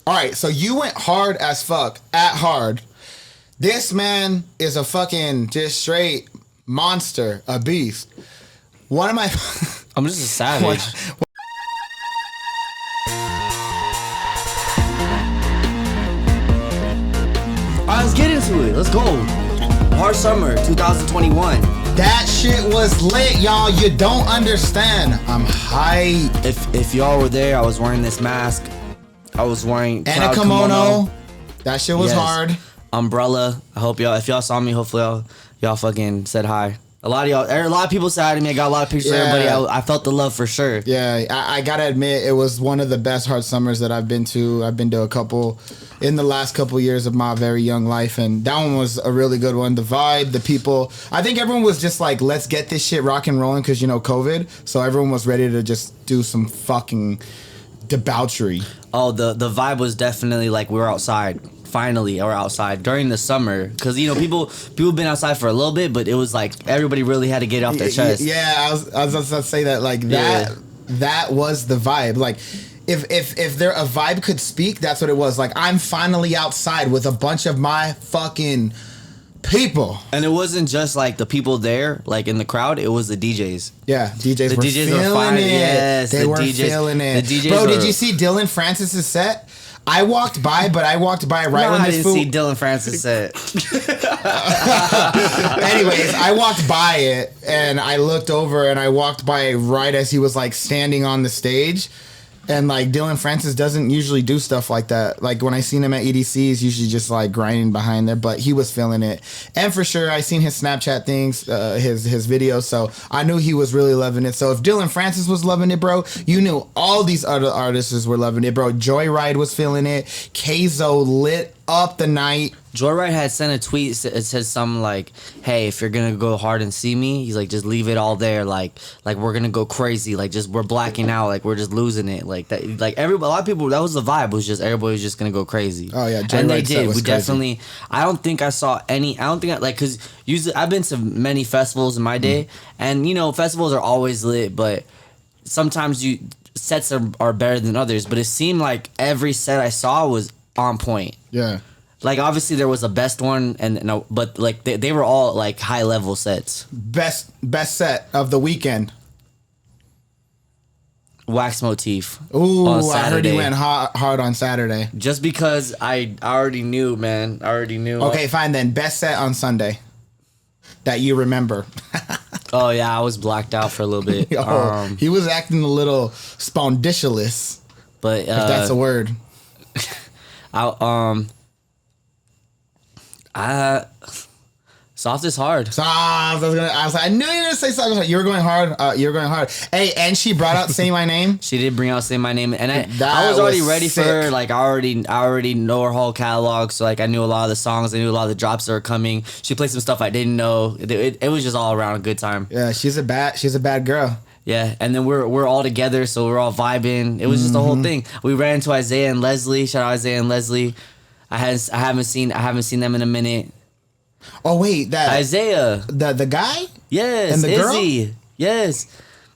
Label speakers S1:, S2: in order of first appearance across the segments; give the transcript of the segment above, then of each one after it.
S1: All right, so you went hard as fuck at hard. This man is a fucking just straight monster, a beast. One of my...
S2: I'm just a savage. Alright, let's get into it. Let's go. Hard Summer 2021.
S1: That shit was lit, y'all. You don't understand. I'm hyped.
S2: If y'all were there, I was wearing this mask. I was wearing
S1: And a kimono. That shit was hard.
S2: Umbrella. I hope y'all, if y'all saw me, hopefully y'all fucking said hi. A lot of people said hi to me. I got a lot of pictures of everybody. I felt the love for sure.
S1: Yeah, I gotta admit, it was one of the best hard summers that I've been to. I've been to a couple in the last couple years of my very young life, and that one was a really good one. The vibe, the people. I think everyone was just like, let's get this shit rock and rolling because, COVID. So everyone was ready to just do some fucking debauchery.
S2: Oh, the vibe was definitely like we were outside. Finally, we're outside during the summer because people been outside for a little bit, but it was like everybody really had to get off their chest.
S1: Yeah, I was just about to say that. Like that was the vibe. Like if there a vibe could speak, that's what it was. Like I'm finally outside with a bunch of my fucking people.
S2: And it wasn't just like the people there, like in the crowd. It was the DJs.
S1: Yeah, DJs were
S2: feeling
S1: fine.
S2: It. Yes,
S1: they were feeling it.
S2: The DJs
S1: Bro, did you see Dylan Francis's set? I walked by right when this fool...
S2: I didn't see Dylan Francis set.
S1: Anyways, I walked by it, and I looked over, and I walked by right as he was, like, standing on the stage. And, like, Dylan Francis doesn't usually do stuff like that. Like, when I seen him at EDC, he's usually just, like, grinding behind there. But he was feeling it. And for sure, I seen his Snapchat things, his videos. So I knew he was really loving it. So if Dylan Francis was loving it, bro, you knew all these other artists were loving it, bro. Joyride was feeling it. Keizo lit up the night.
S2: Joyride had sent a tweet. It says something like, "Hey, if you're gonna go hard and see me, he's like, just leave it all there. Like we're gonna go crazy. Like just we're blacking out. Like we're just losing it. Like that. Like a lot of people. That was the vibe. Was just everybody was just gonna go crazy.
S1: Oh yeah,
S2: and they did. We
S1: crazy.
S2: definitely. I don't think I saw any. I don't think because usually I've been to many festivals in my day, and festivals are always lit, but sometimes sets are better than others. But it seemed like every set I saw was on point.
S1: Yeah.
S2: Like obviously there was a best one, but like they were all like high level sets.
S1: Best set of the weekend.
S2: Wax Motif.
S1: Ooh, I heard he went hard on Saturday.
S2: Just because I already knew, man. I already knew.
S1: Okay, fine then. Best set on Sunday that you remember.
S2: Oh yeah, I was blacked out for a little bit.
S1: He was acting a little spondylous,
S2: but
S1: if that's a word.
S2: Soft is hard.
S1: Soft. I knew you were gonna say soft is hard. You were going hard. You were going hard. Hey, and she brought out "Say My Name."
S2: She did bring out "Say My Name," and I was already ready for her. Like I already know her whole catalog, so like I knew a lot of the songs. I knew a lot of the drops that were coming. She played some stuff I didn't know. It was just all around a good time.
S1: Yeah, she's a bad girl.
S2: Yeah, and then we're all together, so we're all vibing. It was just the whole thing. We ran into Isaiah and Leslie. Shout out Isaiah and Leslie. I haven't seen them in a minute.
S1: Oh wait, that
S2: Isaiah,
S1: the guy?
S2: Yes,
S1: and the
S2: Izzy.
S1: Girl?
S2: Yes,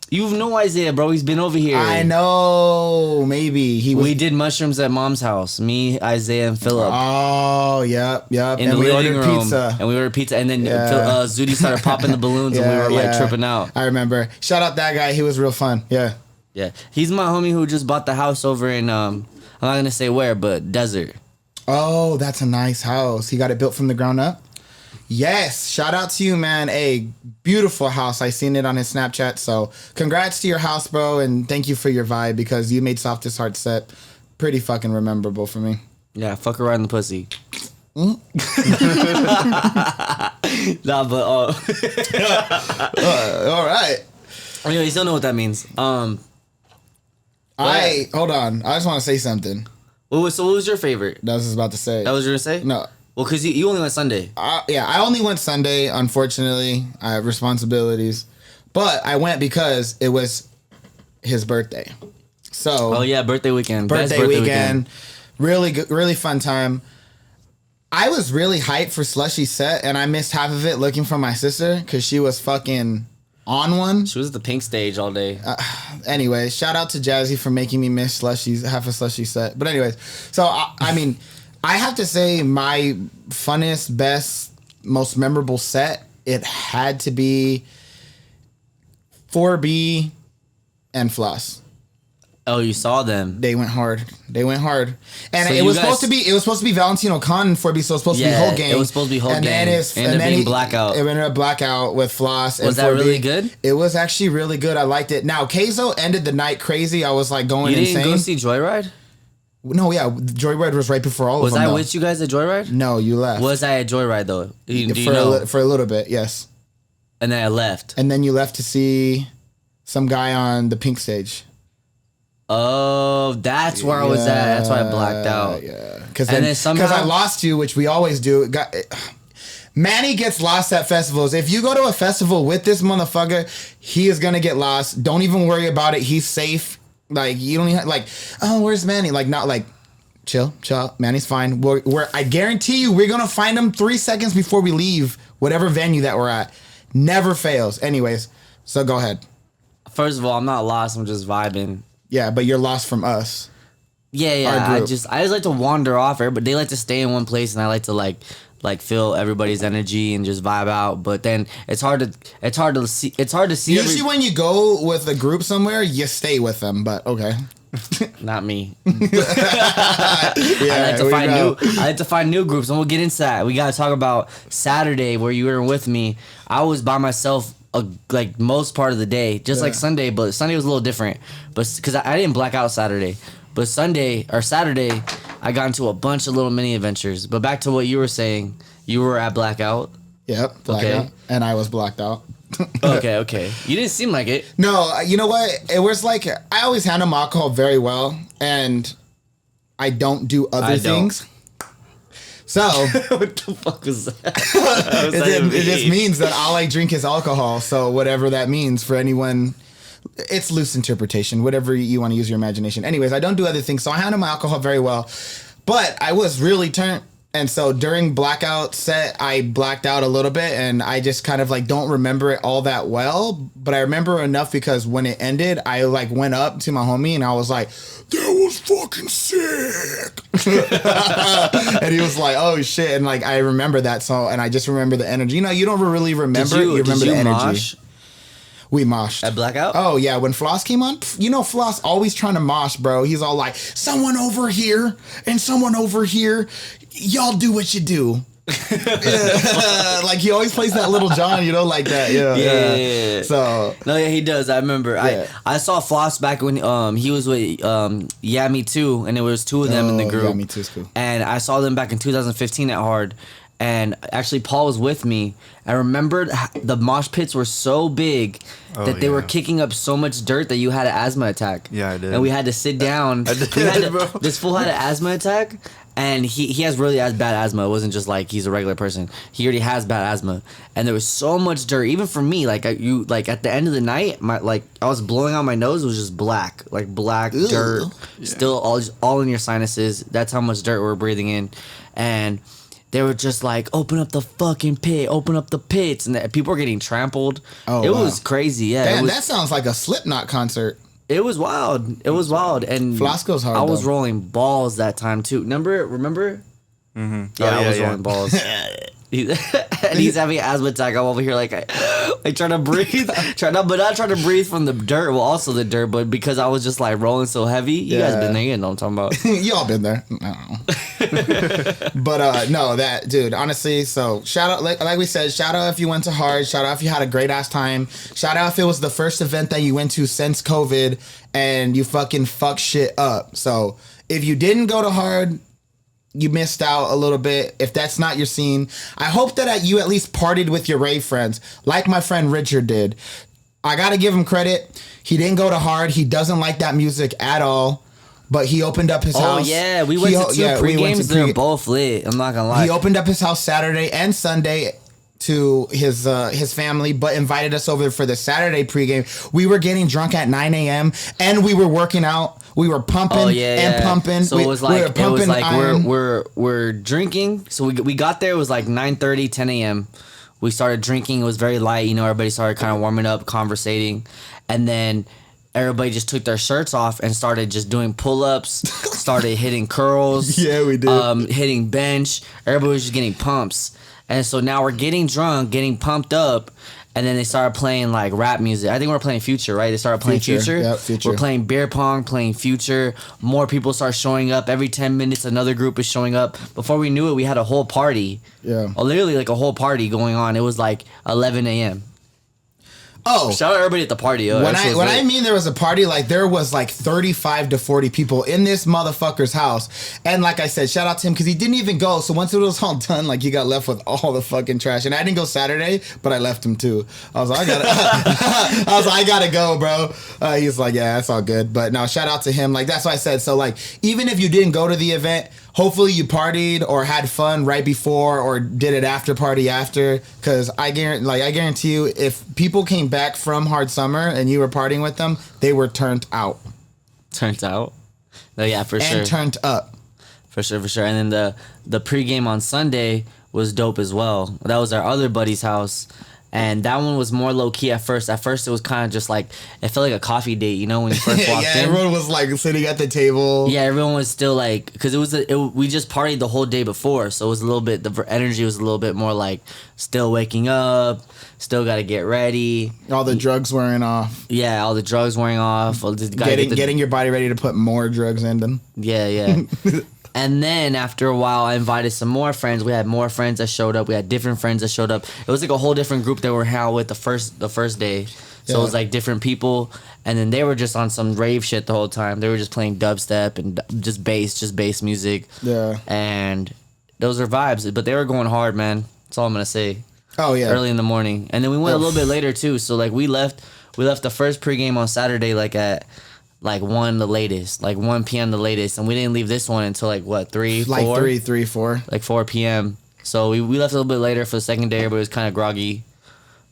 S2: you know Isaiah, bro. He's been over here.
S1: I know. Maybe
S2: We did mushrooms at Mom's house. Me, Isaiah, and Philip.
S1: Oh, yep.
S2: In the living room, pizza. And we ordered pizza, and then Zudi started popping the balloons, and we were like tripping out.
S1: I remember. Shout out that guy. He was real fun. Yeah.
S2: Yeah, he's my homie who just bought the house over in I'm not gonna say where, but Desert.
S1: Oh, that's a nice house. He got it built from the ground up? Yes. Shout out to you, man. A beautiful house. I seen it on his Snapchat. So congrats to your house, bro. And thank you for your vibe because you made Softest Heart set pretty fucking rememberable for me.
S2: Yeah, fuck her right in the pussy. Nah, but
S1: all right.
S2: Anyway, you still know what that means.
S1: Hold on. I just want to say something.
S2: So what was your favorite?
S1: That was about to say.
S2: That was your say?
S1: No.
S2: Well, because you only went Sunday.
S1: Yeah, I only went Sunday, unfortunately. I have responsibilities. But I went because it was his birthday. So.
S2: Oh, yeah, birthday weekend.
S1: Birthday weekend. Really good, really fun time. I was really hyped for Slushy's set, and I missed half of it looking for my sister because she was fucking on one.
S2: She was at the pink stage all day.
S1: Anyway, shout out to Jazzy for making me miss half a slushy set. But anyways, so I mean, I have to say my funnest, best, most memorable set, it had to be 4B and Floss.
S2: Oh, you saw them.
S1: They went hard. And
S2: So
S1: it was supposed to be Valentino Khan and 4B, so it was supposed to be whole gang.
S2: It was supposed to be whole
S1: and
S2: gang.
S1: And then
S2: being Blackout.
S1: It ended up Blackout with Floss and 4B.
S2: Was that really good?
S1: It was actually really good. I liked it. Now, Keizo ended the night crazy. I was like going insane.
S2: You didn't go see Joyride?
S1: No, yeah, Joyride was right before all of them.
S2: Was I with you guys at Joyride?
S1: No, you left.
S2: Was I at Joyride though? Do you know?
S1: For a little bit, yes.
S2: And then I left.
S1: And then you left to see some guy on the pink stage.
S2: Oh, that's where I was at. That's why I blacked out.
S1: Yeah, because
S2: somehow
S1: I lost you, which we always do. Manny gets lost at festivals. If you go to a festival with this motherfucker, he is gonna get lost. Don't even worry about it. He's safe. Like you don't even oh, where's Manny? Like not like chill. Manny's fine. I guarantee you, we're gonna find him 3 seconds before we leave whatever venue that we're at. Never fails. Anyways, so go ahead.
S2: First of all, I'm not lost. I'm just vibing.
S1: Yeah, but you're lost from us.
S2: Yeah. I just like to wander off, but they like to stay in one place, and I like to like feel everybody's energy and just vibe out. But then it's hard to see.
S1: Usually, when you go with a group somewhere, you stay with them. But okay,
S2: not me. I like to find new groups, and we'll get into that. We gotta talk about Saturday where you were with me. I was by myself. Like most part of the day, just like Sunday, but Sunday was a little different. But because I didn't black out Saturday, but Saturday, I got into a bunch of little mini adventures. But back to what you were saying, you were at Blackout.
S1: Yep, Blackout, and I was blacked out.
S2: Okay. You didn't seem like it.
S1: No, you know what? It was like I always handle my alcohol very well, and I don't do other things. So
S2: what the fuck was that?
S1: It just means that all I drink is alcohol. So whatever that means for anyone, it's loose interpretation. Whatever you want to use your imagination. Anyways, I don't do other things, so I handle my alcohol very well. But I was really turned, and so during Blackout set, I blacked out a little bit, and I just kind of like don't remember it all that well. But I remember enough because when it ended, I like went up to my homie and I was like, "That was fucking sick," and he was like, "Oh shit!" And like I remember that song, and I just remember the energy. You know, you don't really remember. You remember the energy.
S2: Mosh?
S1: We moshed
S2: at Blackout.
S1: Oh yeah, when Floss came on, you know Floss always trying to mosh, bro. He's all like, "Someone over here and someone over here. Y'all do what you do." Like he always plays that Little John, you know, like that. Yeah. So
S2: no, yeah, he does. I remember. Yeah. I saw Floss back when he was with Yeah Me Too, and there was two of them in the group.
S1: Yeah Me Too's cool.
S2: And I saw them back in 2015 at Hard. And actually, Paul was with me. I remembered the mosh pits were so big that they were kicking up so much dirt that you had an asthma attack.
S3: Yeah, I did.
S2: And we had to sit down. This fool had an asthma attack, and he has really bad asthma. It wasn't just like he's a regular person. He already has bad asthma, and there was so much dirt. Even for me, like at the end of the night, I was blowing out my nose. It was just black dirt, still all in your sinuses. That's how much dirt we're breathing in, and they were just like, "Open up the fucking pit, open up the pits," and people were getting trampled. It was crazy. Yeah,
S1: damn, that sounds like a Slipknot concert.
S2: It was wild. And
S1: Floss goes hard.
S2: I was rolling balls that time too. Remember?
S3: Mm-hmm.
S2: Yeah, I was rolling balls. And he's having an asthma attack. I'm over here like trying to breathe, but not trying to breathe from the dirt. Well, also the dirt, but because I was just like rolling so heavy. You guys been there, you know what I'm talking about.
S1: Y'all been there. I don't know. But no, that dude. Honestly, so shout out, like we said, shout out if you went to Hard. Shout out if you had a great ass time. Shout out if it was the first event that you went to since COVID and you fucking fuck shit up. So if you didn't go to Hard, you missed out a little bit. If that's not your scene, I hope that you at least partied with your rave friends, like my friend Richard did. I gotta give him credit. He didn't go to Hard. He doesn't like that music at all. But he opened up his house.
S2: Oh yeah, we went to two pre-games. They're both lit. I'm not gonna lie.
S1: He opened up his house Saturday and Sunday to his family, but invited us over for the Saturday pregame. We were getting drunk at 9 a.m. and we were working out. We were pumping and pumping.
S2: So it was like we're drinking. So we got there. It was like 9:30, 10 a.m. We started drinking. It was very light. You know, everybody started kind of warming up, conversating, and then everybody just took their shirts off and started just doing pull-ups, started hitting curls.
S1: Yeah, we did.
S2: Hitting bench. Everybody was just getting pumps. And so now we're getting drunk, getting pumped up, and then they started playing like rap music. I think we're playing Future, right? They started playing Future.
S1: Yep, Future.
S2: We're playing beer pong, playing Future. More people start showing up. Every 10 minutes, another group is showing up. Before we knew it, we had a whole party.
S1: Yeah.
S2: Literally like a whole party going on. It was like 11 a.m.
S1: Oh,
S2: Shout out everybody at the party. Yo.
S1: when I mean there was a party, like there was like 35 to 40 people in this motherfucker's house. And like I said, shout out to him because he didn't even go. So once it was all done, like he got left with all the fucking trash. And I didn't go Saturday, but I left him too. I was like, I gotta go, bro. He's like, yeah, that's all good. But no, shout out to him. Like that's what I said. So like, even if you didn't go to the event, hopefully you partied or had fun right before or did it after party after. Because I guarantee you, if people came back from Hard Summer and you were partying with them, they were turned out.
S2: Turned out? No, yeah, for sure.
S1: And turned up.
S2: For sure. And then the pregame on Sunday was dope as well. That was our other buddy's house. And that one was more low key at first. At first, it was kind of just like, it felt like a coffee date, you know, when you first walked in.
S1: Everyone was like sitting at the table.
S2: Yeah, everyone was still like, because we just partied the whole day before. So it was a little bit, the energy was a little bit more like still waking up, still got to get ready.
S1: All the drugs wearing off.
S2: Yeah, all the drugs wearing off.
S1: Getting your body ready to put more drugs in them.
S2: Yeah. And then after a while, I invited some more friends. We had more friends that showed up. We had different friends that showed up. It was like a whole different group that we were hanging out with the first day. So it was like different people. And then they were just on some rave shit the whole time. They were just playing dubstep and just bass music. Yeah. And those are vibes. But they were going hard, man. That's all I'm going to say.
S1: Oh, yeah.
S2: Early in the morning. And then we went a little bit later, too. So, like, we left the first pregame on Saturday, like, at... like 1 the latest, like 1 p.m. the latest, and we didn't leave this one until like what 3, 4?
S1: Like 3, 4,
S2: like 4 p.m. So we left a little bit later for the second day, but it was kind of groggy.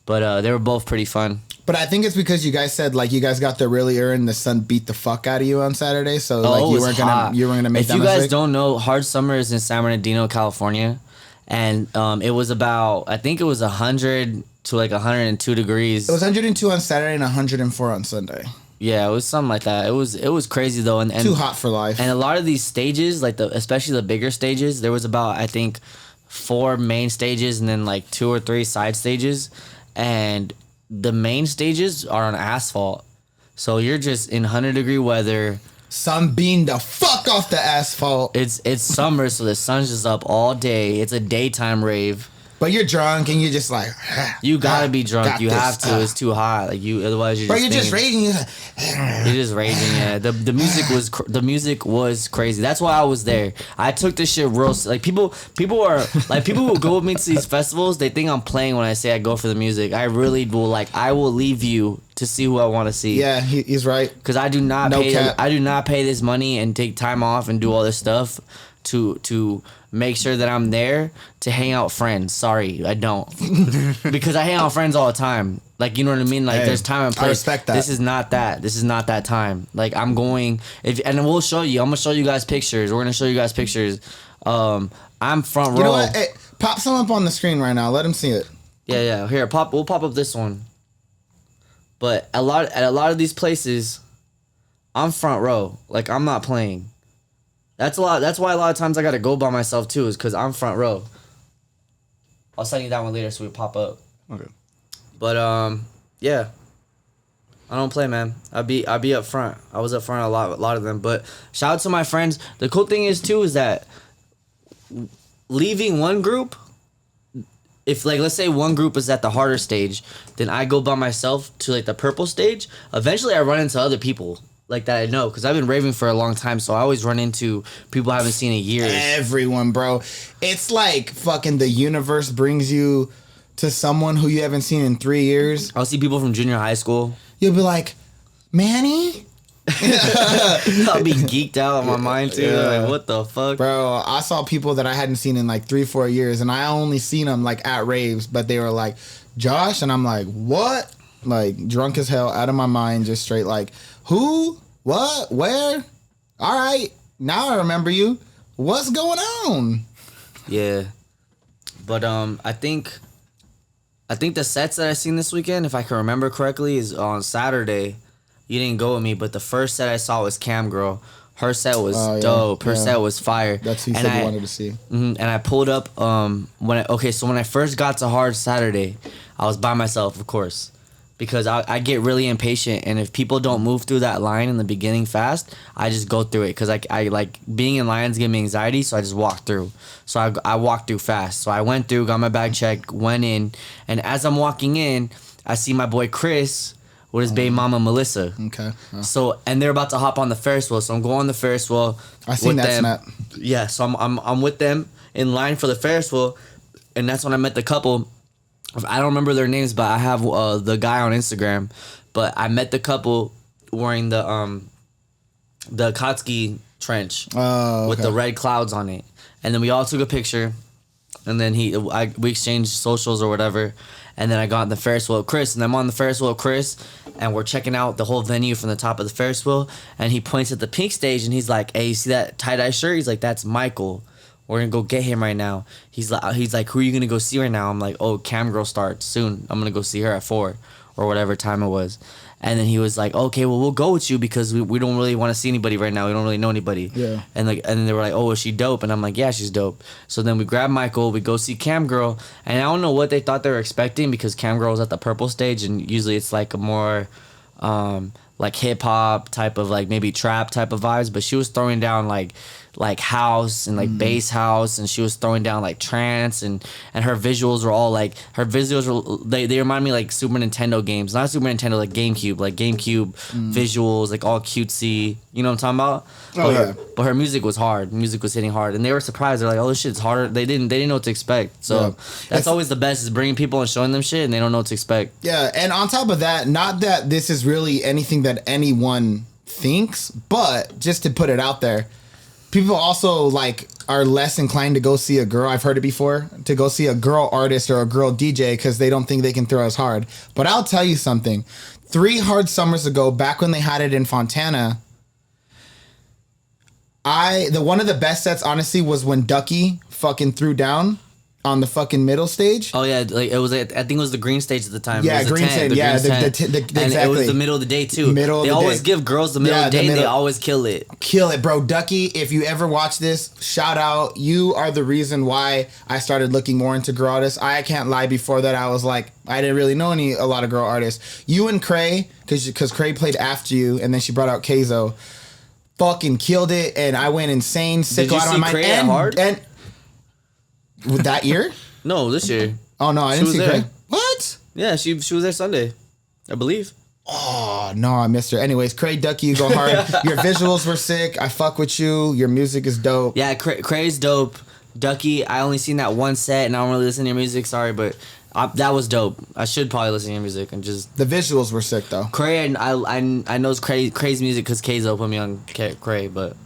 S2: But they were both pretty fun.
S1: But I think it's because you guys said like you guys got there really early and the sun beat the fuck out of you on Saturday, so like you weren't gonna make that.
S2: If you guys
S1: mistake?
S2: don't know, Hard Summer is in San Bernardino, California, and it was about, I think it was 100 to like 102 degrees.
S1: It was 102 on Saturday and 104 on Sunday.
S2: Yeah, it was something like that. It was crazy though, and
S1: too hot for life.
S2: And a lot of these stages, like especially the bigger stages, there was about, I think, 4 main stages and then like 2 or 3 side stages, and the main stages are on asphalt, so you're just in 100-degree weather.
S1: Sun beamed the fuck off the asphalt.
S2: It's summer, so the sun's just up all day. It's a daytime rave.
S1: But you're drunk and you're just like,
S2: you gotta be drunk. You have to. It's too hot. Like otherwise you're just
S1: raging.
S2: You're just raging. Yeah. The music was crazy. That's why I was there. I took this shit real. Like people are like, people who go with me to these festivals, they think I'm playing when I say I go for the music. I really will. Like, I will leave you to see who I want to see.
S1: Yeah, he's right.
S2: Because I do not pay this money and take time off and do all this stuff to make sure that I'm there to hang out with friends. Sorry, I don't. Because I hang out with friends all the time. Like, you know what I mean? Like, there's time and place.
S1: I respect that.
S2: This is not that time. Like, I'm going... and we'll show you. I'm going to show you guys pictures. We're going to show you guys pictures. I'm front row.
S1: You know what? Hey, pop some up on the screen right now. Let them see it.
S2: Yeah. Here, we'll pop up this one. But at a lot of these places, I'm front row. Like, I'm not playing. That's why a lot of times I gotta go by myself too, is because I'm front row. I'll send you that one later so we pop up.
S1: Okay.
S2: But yeah, I don't play, man. I be up front. I was up front a lot of them. But shout out to my friends. The cool thing is too is that leaving one group, if like let's say one group is at the harder stage, then I go by myself to like the purple stage. Eventually, I run into other people like that I know, because I've been raving for a long time, so I always run into people I haven't seen in years.
S1: Everyone, bro. It's like fucking the universe brings you to someone who you haven't seen in 3 years.
S2: I'll see people from junior high school.
S1: You'll be like, Manny?
S2: I'll be geeked out in my mind too. Yeah. Like, what the fuck?
S1: Bro, I saw people that I hadn't seen in like 3-4 years, and I only seen them like at raves, but they were like, Josh? And I'm like, what? Like, drunk as hell, out of my mind, just straight like, who? What? Where? All right. Now I remember you. What's going on?
S2: Yeah. But I think I think the sets that I seen this weekend, if I can remember correctly, is on Saturday. You didn't go with me, but the first set I saw was Cam Girl. Her set was dope. Her set was fire.
S1: That's who you said you wanted to see.
S2: And I pulled up when I first got to Hard Saturday, I was by myself, of course, because I get really impatient, and if people don't move through that line in the beginning fast, I just go through it because I like being in lines give me anxiety, so I just walk through. So I walked through fast. So I went through, got my bag checked, went in, and as I'm walking in, I see my boy Chris with his baby mama Melissa.
S1: Okay.
S2: So and they're about to hop on the Ferris wheel. So I'm going on the Ferris wheel.
S1: I seen that snap.
S2: Yeah. So I'm with them in line for the Ferris wheel, and that's when I met the couple. I don't remember their names, but I have the guy on Instagram. But I met the couple wearing the Kotsky trench with the red clouds on it, and then we all took a picture, and then we exchanged socials or whatever. And then I got on the Ferris wheel with Chris, and I'm on the Ferris wheel with Chris, and we're checking out the whole venue from the top of the Ferris wheel, and he points at the pink stage, and he's like, hey, you see that tie-dye shirt? He's like, that's Michael. We're going to go get him right now. He's like, who are you going to go see right now? I'm like, oh, Cam Girl starts soon. I'm going to go see her at 4 or whatever time it was. And then he was like, okay, well, we'll go with you because we don't really want to see anybody right now. We don't really know anybody.
S1: Yeah.
S2: And then they were like, oh, is she dope? And I'm like, yeah, she's dope. So then we grab Michael, we go see Cam Girl, and I don't know what they thought they were expecting because Cam Girl was at the purple stage, and usually it's like a more like hip hop type of like maybe trap type of vibes, but she was throwing down like house and like bass house, and she was throwing down like trance, and her visuals were all like they remind me like Super Nintendo games, not Super Nintendo, like GameCube visuals, like all cutesy, you know what I'm talking about? But her music was hard. Music was hitting hard, and they were surprised. They're like, oh, this shit's harder. They didn't know what to expect. So that's always the best, is bringing people and showing them shit, and they don't know what to expect.
S1: Yeah, and on top of that, not that this is really anything that anyone thinks, but just to put it out there, people also like are less inclined to go see a girl. I've heard it before, to go see a girl artist or a girl DJ because they don't think they can throw as hard. But I'll tell you something. 3 hard summers ago, back when they had it in Fontana, one of the best sets honestly was when Ducky fucking threw down on the fucking middle stage.
S2: Oh yeah, like it was. I think it was the green stage at the time.
S1: Yeah, green stage. Yeah,
S2: and
S1: exactly.
S2: it was the middle of the day too. They always give girls the middle of the day. They always kill it.
S1: Kill it, bro. Ducky, if you ever watch this, shout out. You are the reason why I started looking more into girl artists. I can't lie. Before that, I was like, I didn't really know a lot of girl artists. You and Cray, because Cray played after you, and then she brought out Keizo. Fucking killed it, and I went insane.
S2: Did you see Cray at Hard?
S1: And with that year?
S2: No, this year.
S1: Oh no, I didn't see Cray. What?
S2: Yeah, she was there Sunday, I believe.
S1: Oh no, I missed her. Anyways, Cray, Ducky, you go hard. Your visuals were sick. I fuck with you. Your music is dope.
S2: Yeah, Cray's dope. Ducky, I only seen that one set, and I don't really listen to your music. Sorry, but that was dope. I should probably listen to your music and just.
S1: The visuals were sick though.
S2: Cray, I know Cray's music because Keizo put me on Cray, but.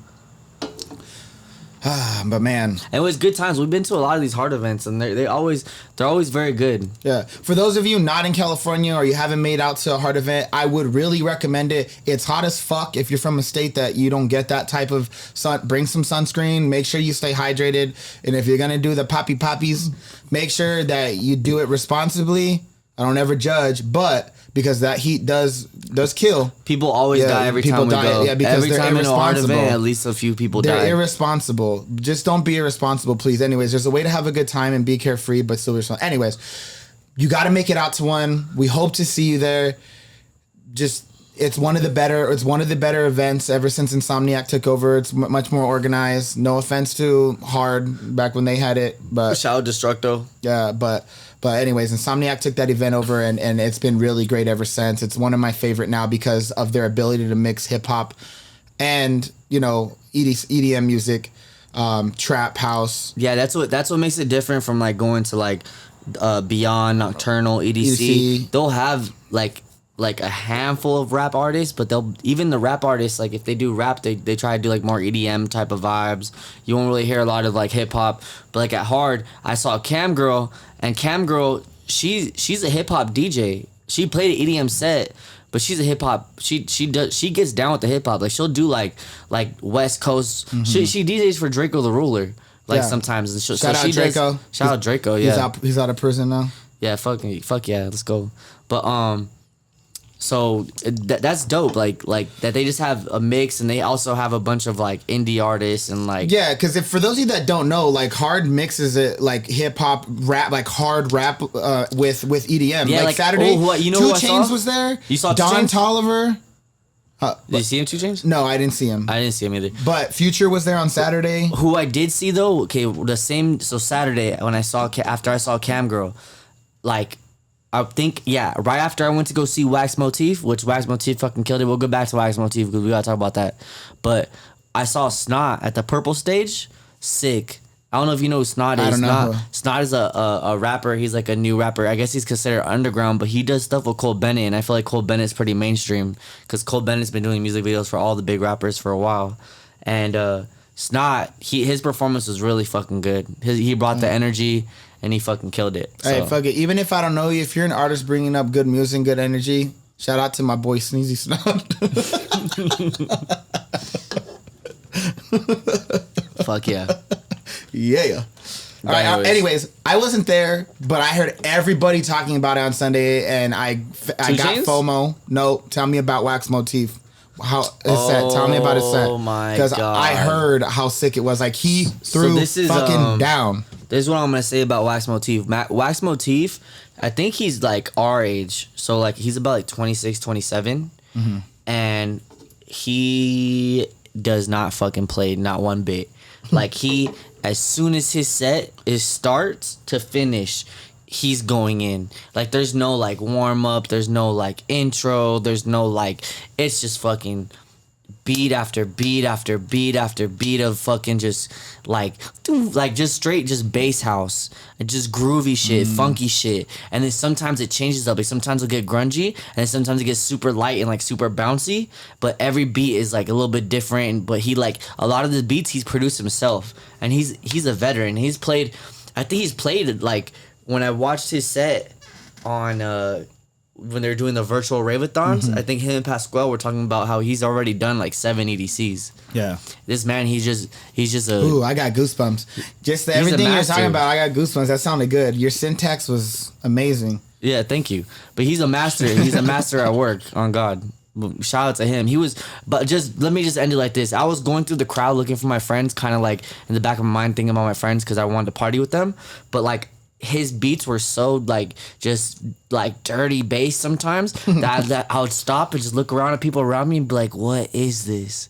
S1: But man,
S2: it was good times. We've been to a lot of these hard events, and they're always very good.
S1: Yeah. For those of you not in California or you haven't made out to a hard event, I would really recommend it. It's hot as fuck. If you're from a state that you don't get that type of sun, bring some sunscreen. Make sure you stay hydrated. And if you're gonna do the poppies, make sure that you do it responsibly. I don't ever judge, but because that heat does kill.
S2: People always die every time we go.
S1: Yeah, because
S2: every time in a hard event, at least a few people die.
S1: They're irresponsible. Just don't be irresponsible, please. Anyways, there's a way to have a good time and be carefree, but still responsible. Anyways, you got to make it out to one. We hope to see you there. It's one of the better events ever since Insomniac took over. It's much more organized. No offense to Hard back when they had it, but
S2: shout out Destructo.
S1: Yeah, but anyways, Insomniac took that event over, and it's been really great ever since. It's one of my favorite now because of their ability to mix hip hop and EDM music, trap house.
S2: Yeah, that's what makes it different from like going to like Beyond, Nocturnal, EDC. They'll have like a handful of rap artists, but even the rap artists, like if they do rap, they try to do like more EDM type of vibes. You won't really hear a lot of like hip hop, but like at Hard, I saw Cam Girl, and Cam Girl, she's a hip hop DJ. She played an EDM set, but she's a hip hop. She gets down with the hip hop. Like she'll do like West Coast. Mm-hmm. She DJs for Draco the Ruler. Sometimes.
S1: Shout out Draco.
S2: Shout out Draco. Yeah,
S1: he's out of prison now.
S2: Yeah, fuck yeah, let's go. But so that's dope. Like that they just have a mix, and they also have a bunch of like indie artists and like
S1: Yeah, because if for those of you that don't know, like Hard mixes it like hip hop rap, like hard rap with EDM.
S2: Yeah, like,
S1: Saturday,
S2: you know
S1: 2
S2: who I
S1: Chainz
S2: saw?
S1: was there.
S2: You saw 2
S1: Don
S2: Chainz?
S1: Toliver.
S2: Did you see him 2 Chainz?
S1: No, I didn't see him.
S2: I didn't see him either.
S1: But Future was there on Saturday.
S2: Who I did see though, okay, the same. So Saturday when I saw after I saw Cam Girl, like I think right after I went to go see Wax Motif, which Wax Motif fucking killed it. We'll go back to Wax Motif because we gotta talk about that. But I saw Snot at the Purple stage, sick. I don't know if you know who Snot is.
S1: I don't know.
S2: Snot is a rapper. He's like a new rapper. I guess he's considered underground, but he does stuff with Cole Bennett, and I feel like Cole Bennett's pretty mainstream because Cole Bennett's been doing music videos for all the big rappers for a while. And Snot, his performance was really fucking good. He brought the energy, and he fucking killed it. So.
S1: Hey, fuck it. Even if I don't know you, if you're an artist bringing up good music and good energy, shout out to my boy Sneezy Snot.
S2: Fuck yeah.
S1: Yeah. All right. Anyways, I wasn't there, but I heard everybody talking about it on Sunday, and I got
S2: Chainz?
S1: FOMO. No, tell me about Wax Motif. How is set? Tell me about his set.
S2: Oh my
S1: Because
S2: God.
S1: I heard how sick it was. Like he threw
S2: this is,
S1: fucking down.
S2: This is what I'm gonna say about Wax Motif. Wax Motif, I think he's like our age, so like he's about like 26, 27, and he does not fucking play not one bit. Like as soon as his set starts to finish, he's going in. Like there's no like warm up, there's no like intro, there's no like, it's just fucking beat after beat after beat after beat of fucking just like just straight just bass house and just groovy shit, funky shit. And then sometimes it changes up. Like sometimes it'll get grungy, and then sometimes it gets super light and like super bouncy. But every beat is like a little bit different. But he like a lot of the beats he's produced himself, and he's a veteran. I think he's played like when I watched his set on when they're doing the virtual Rave-a-thons, I think him and Pasquale were talking about how he's already done like 7 EDCs.
S1: Yeah.
S2: This man, he's just a...
S1: Ooh, I got goosebumps. Just everything you're talking about, I got goosebumps. That sounded good. Your syntax was amazing.
S2: Yeah, thank you. But he's a master. He's a master at work, on God. Shout out to him. But just let me just end it like this. I was going through the crowd looking for my friends, kind of like in the back of my mind thinking about my friends because I wanted to party with them. But like his beats were so like just like dirty bass sometimes that I would stop and just look around at people around me and be like, what is this?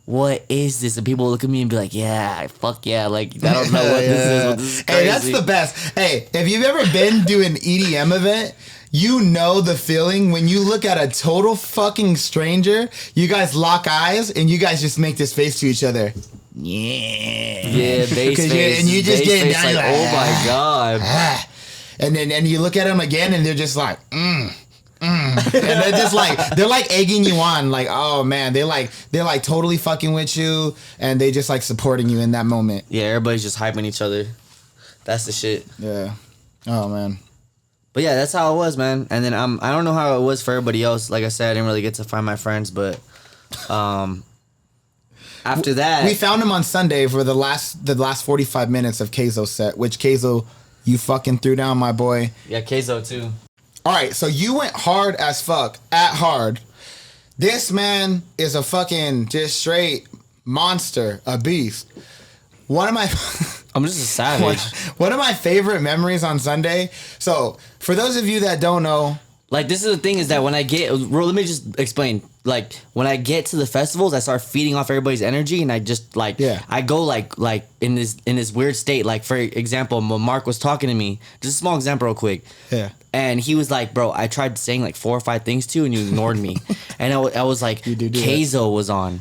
S2: What is this? And people would look at me and be like, yeah, fuck yeah. Like, I don't know what this is. But this is crazy.
S1: Hey, that's the best. Hey, if you've ever been to an EDM event, you know the feeling when you look at a total fucking stranger, you guys lock eyes and you guys just make this face to each other.
S2: Yeah, bass face.
S1: And you just
S2: bass
S1: get
S2: face,
S1: down,
S2: like,
S1: you're
S2: oh my God.
S1: And then you look at them again and they're just like, and they're just like they're like egging you on, like, oh man, they're like totally fucking with you, and they just like supporting you in that moment.
S2: Yeah, everybody's just hyping each other. That's the shit.
S1: Yeah. Oh man.
S2: But yeah, that's how it was, man. And then I don't know how it was for everybody else. Like I said, I didn't really get to find my friends, but after that,
S1: we found him on Sunday for the last 45 minutes of Keizo's set, which Keizo, you fucking threw down, my boy.
S2: Yeah, Keizo too.
S1: All right, so you went hard as fuck at Hard. This man is a fucking just straight monster, a beast. One of my
S2: I'm just a savage.
S1: one of my favorite memories on Sunday. So for those of you that don't know,
S2: Like, this is the thing is that when I get, let me just explain. Like, when I get to the festivals, I start feeding off everybody's energy, and I just like, I go like in this weird state. Like, for example, when Mark was talking to me, just a small example, real quick.
S1: Yeah.
S2: And he was like, "Bro, I tried saying like 4 or 5 things to you, and you ignored me." And I was like, "Keizo was on.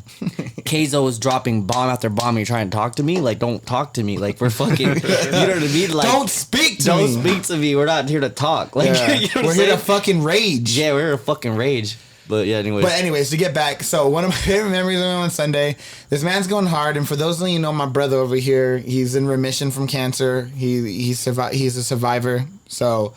S2: Keizo was dropping bomb after bomb. And you're trying to talk to me? Like, don't talk to me. Like, we're fucking. You know what I mean? Like,
S1: don't speak to me.
S2: Don't speak to me. We're not here to talk. Like,
S1: yeah.
S2: you know
S1: we're here to fucking rage.
S2: Yeah, we're here to fucking rage. But yeah, anyways.
S1: To get back, so one of my favorite memories on Sunday, this man's going hard, and for those of you know, my brother over here, he's in remission from cancer. He's a survivor. So,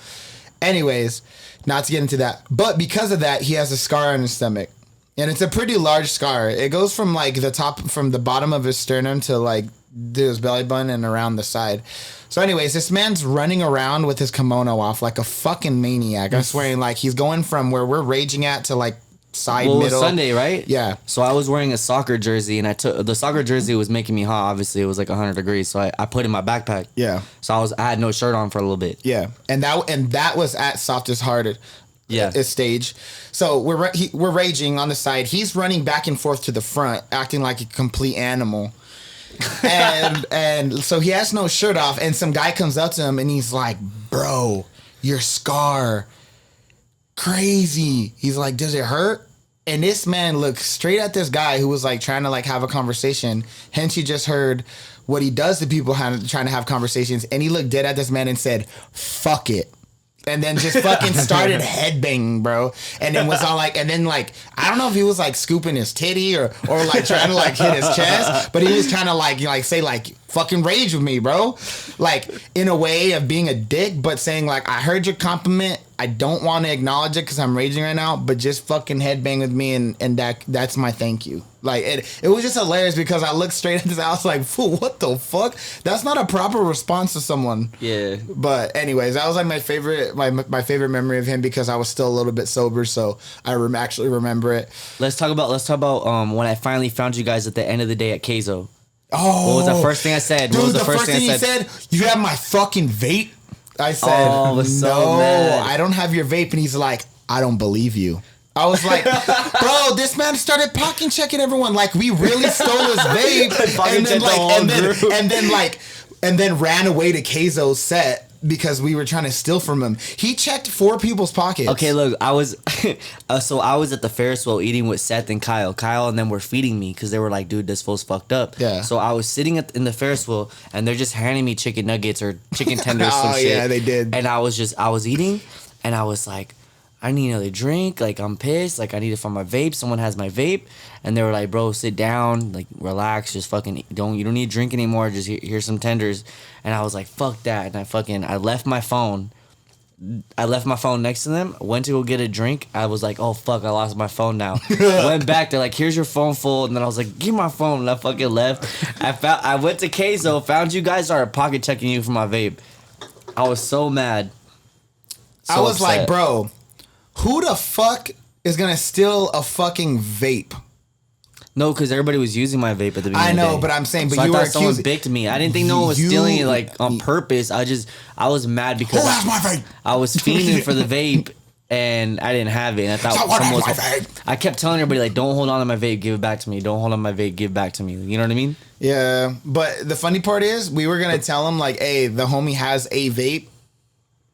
S1: anyways, not to get into that, but because of that, he has a scar on his stomach, and it's a pretty large scar. It goes from like the bottom of his sternum to like do his belly button and around the side. So anyways, this man's running around with his kimono off like a fucking maniac. I'm swearing, like he's going from where we're raging at to like side
S2: Well, it was
S1: middle.
S2: Sunday, right?
S1: Yeah.
S2: So I was wearing a soccer jersey, and the soccer jersey was making me hot. Obviously, it was like 100 degrees, so I put it in my backpack.
S1: Yeah.
S2: So I had no shirt on for a little bit.
S1: Yeah. And that was at Softest Hearted.
S2: Yeah.
S1: Stage. So we're raging on the side. He's running back and forth to the front, acting like a complete animal. and so he has no shirt off, and some guy comes up to him and he's like, "Bro, your scar, crazy." He's like, "Does it hurt?" And this man looked straight at this guy who was like trying to like have a conversation. Hence, he just heard what he does to people trying to have conversations, and he looked dead at this man and said, "Fuck it." And then just fucking started headbanging, bro. And then was all like, and then like, I don't know if he was like scooping his titty or like trying to like hit his chest, but he was trying to like say like fucking rage with me, bro. Like in a way of being a dick, but saying like, I heard your compliment. I don't want to acknowledge it because I'm raging right now, but just fucking headbang with me and that's my thank you. Like it was just hilarious because I looked straight at this. I was like, fool, what the fuck? That's not a proper response to someone.
S2: Yeah.
S1: But anyways, that was like my favorite memory of him because I was still a little bit sober, so I actually remember it.
S2: Let's talk about when I finally found you guys at the end of the day at Keizo.
S1: Oh,
S2: What was the first thing I said?
S1: dude,
S2: What was
S1: the first thing he said? You have my fucking vape. I said,
S2: Oh, I was so
S1: no,
S2: mad.
S1: I don't have your vape, and he's like, I don't believe you. I was like, bro, this man started pocket checking everyone like we really stole his vape, and then like, and then ran away to Keizo's set because we were trying to steal from him. He checked 4 people's pockets.
S2: Okay, look, I was so I was at the Ferris wheel eating with Seth and Kyle. Kyle and them were feeding me because they were like, dude, this fool's fucked up.
S1: Yeah.
S2: So I was sitting in the Ferris wheel and they're just handing me chicken nuggets or chicken tenders.
S1: Oh,
S2: some shit.
S1: yeah, they did.
S2: And I was eating and I was like, I need another drink. Like, I'm pissed. Like, I need to find my vape. Someone has my vape. And they were like, bro, sit down. Like, relax. Just fucking you don't need to drink anymore. Just here's some tenders. And I was like, fuck that. And I left my phone. I left my phone next to them. Went to go get a drink. I was like, oh, fuck, I lost my phone now. Went back. They're like, here's your phone full. And then I was like, give me my phone. And I fucking left. I went to Keizo, found you guys, started pocket checking you for my vape. I was so mad.
S1: I was
S2: upset.
S1: like, bro, who the fuck is gonna steal a fucking vape?
S2: No, because everybody was using my vape at the beginning.
S1: I know,
S2: of the day.
S1: but I'm saying, but
S2: so
S1: you
S2: I
S1: were
S2: thought someone
S1: accusing-
S2: bicked me. I didn't think no one was
S1: You-
S2: stealing it like on purpose. I was mad because
S1: Who has my vape?
S2: I was fiending for the vape and I didn't have it. And I thought
S1: Someone
S2: someone
S1: has
S2: was.
S1: my vape.
S2: I kept telling everybody like, don't hold on to my vape, give it back to me. Don't hold on to my vape, give it back to me. You know what I mean?
S1: Yeah, but the funny part is, we were gonna tell him like, hey, the homie has a vape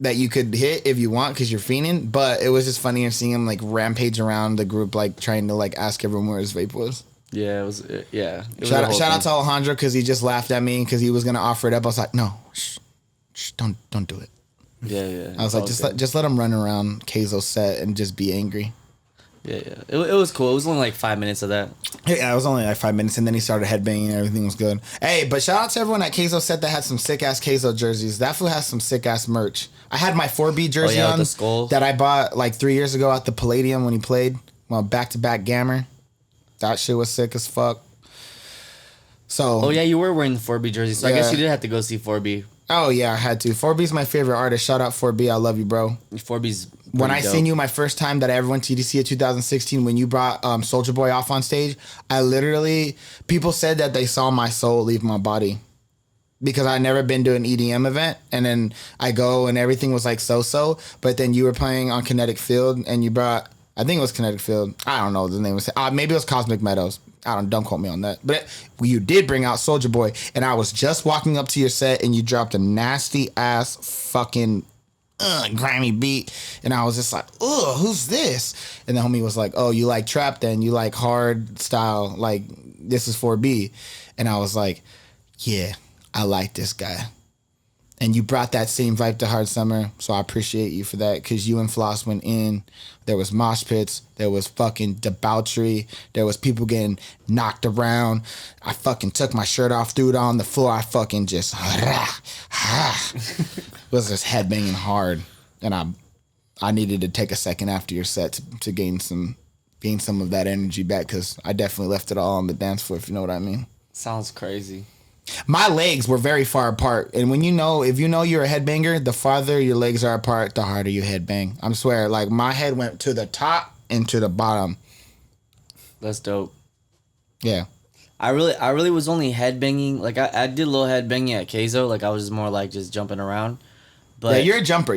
S1: that you could hit if you want because you're fiending. But it was just funny seeing him like rampage around the group, like trying to like ask everyone where his vape was.
S2: Yeah, it was. Yeah.
S1: Shout out to Alejandro because he just laughed at me because he was gonna offer it up. I was like, no, shh, don't do it.
S2: Yeah.
S1: I was like, just let him run around Keizo's set and just be angry.
S2: Yeah. It was cool. It was only like 5 minutes of that.
S1: Yeah, it was only like 5 minutes, and then he started headbanging, and everything was good. Hey, but shout out to everyone at Keizo set that had some sick ass Keizo jerseys. That fool has some sick ass merch. I had my 4B jersey
S2: with
S1: on
S2: the skull.
S1: that I bought like 3 years ago at the Palladium when he played. Well, back to back Gammer. That shit was sick as fuck. So.
S2: Oh yeah, you were wearing the 4B jersey, so I guess
S1: Yeah.
S2: you did have to go see 4B.
S1: Oh yeah, I had to. 4B's my favorite artist. Shout out 4B. I love you, bro.
S2: 4B's.
S1: When I seen you my first time that I ever went to EDC in 2016, when you brought Soulja Boy off on stage, I literally, people said that they saw my soul leave my body because I never been to an EDM event, and then I go and everything was like so. But then you were playing on Kinetic Field, and you brought, I think it was Kinetic Field. I don't know what the name was. Maybe it was Cosmic Meadows. Don't quote me on that. But you did bring out Soulja Boy, and I was just walking up to your set, and you dropped a nasty ass fucking grimy beat, and I was just like, ugh, who's this? And the homie was like, oh, you like trap then? You like hard style? Like, this is 4B. And I was like, yeah, I like this guy. And you brought that same vibe to Hard Summer, so I appreciate you for that, because you and Floss went in. There was mosh pits. There was fucking debauchery. There was people getting knocked around. I fucking took my shirt off, threw it on the floor. I fucking just was just headbanging hard. And I needed to take a second after your set to gain some of that energy back, because I definitely left it all on the dance floor, if you know what I mean.
S2: Sounds crazy.
S1: My legs were very far apart, and when if you know you're a headbanger, the farther your legs are apart, the harder you headbang. I'm swear, like my head went to the top and to the bottom.
S2: That's dope.
S1: Yeah.
S2: I really was only headbanging. Like I did a little headbanging at Keizo. Like I was just more like just jumping around. But
S1: yeah, you're a jumper.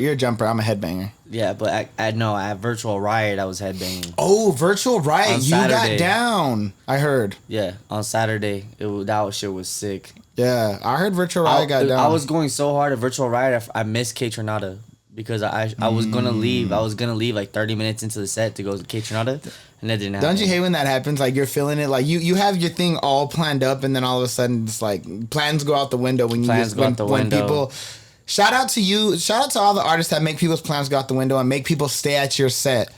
S1: I'm a headbanger.
S2: Yeah, but at Virtual Riot I was headbanging.
S1: Oh, Virtual Riot, you
S2: Saturday.
S1: got down. I heard.
S2: Yeah, on Saturday that shit was sick.
S1: Yeah, I heard Virtual Riot got down.
S2: I was going so hard at Virtual Riot, I missed K Tronada because I was gonna leave. I was gonna leave like 30 minutes into the set to go to K Tronada, and that didn't happen.
S1: Don't you hate when that happens? Like you're feeling it, like you have your thing all planned up, and then all of a sudden it's like plans go out the window when people. Shout out to you. Shout out to all the artists that make people's plans go out the window and make people stay at your set.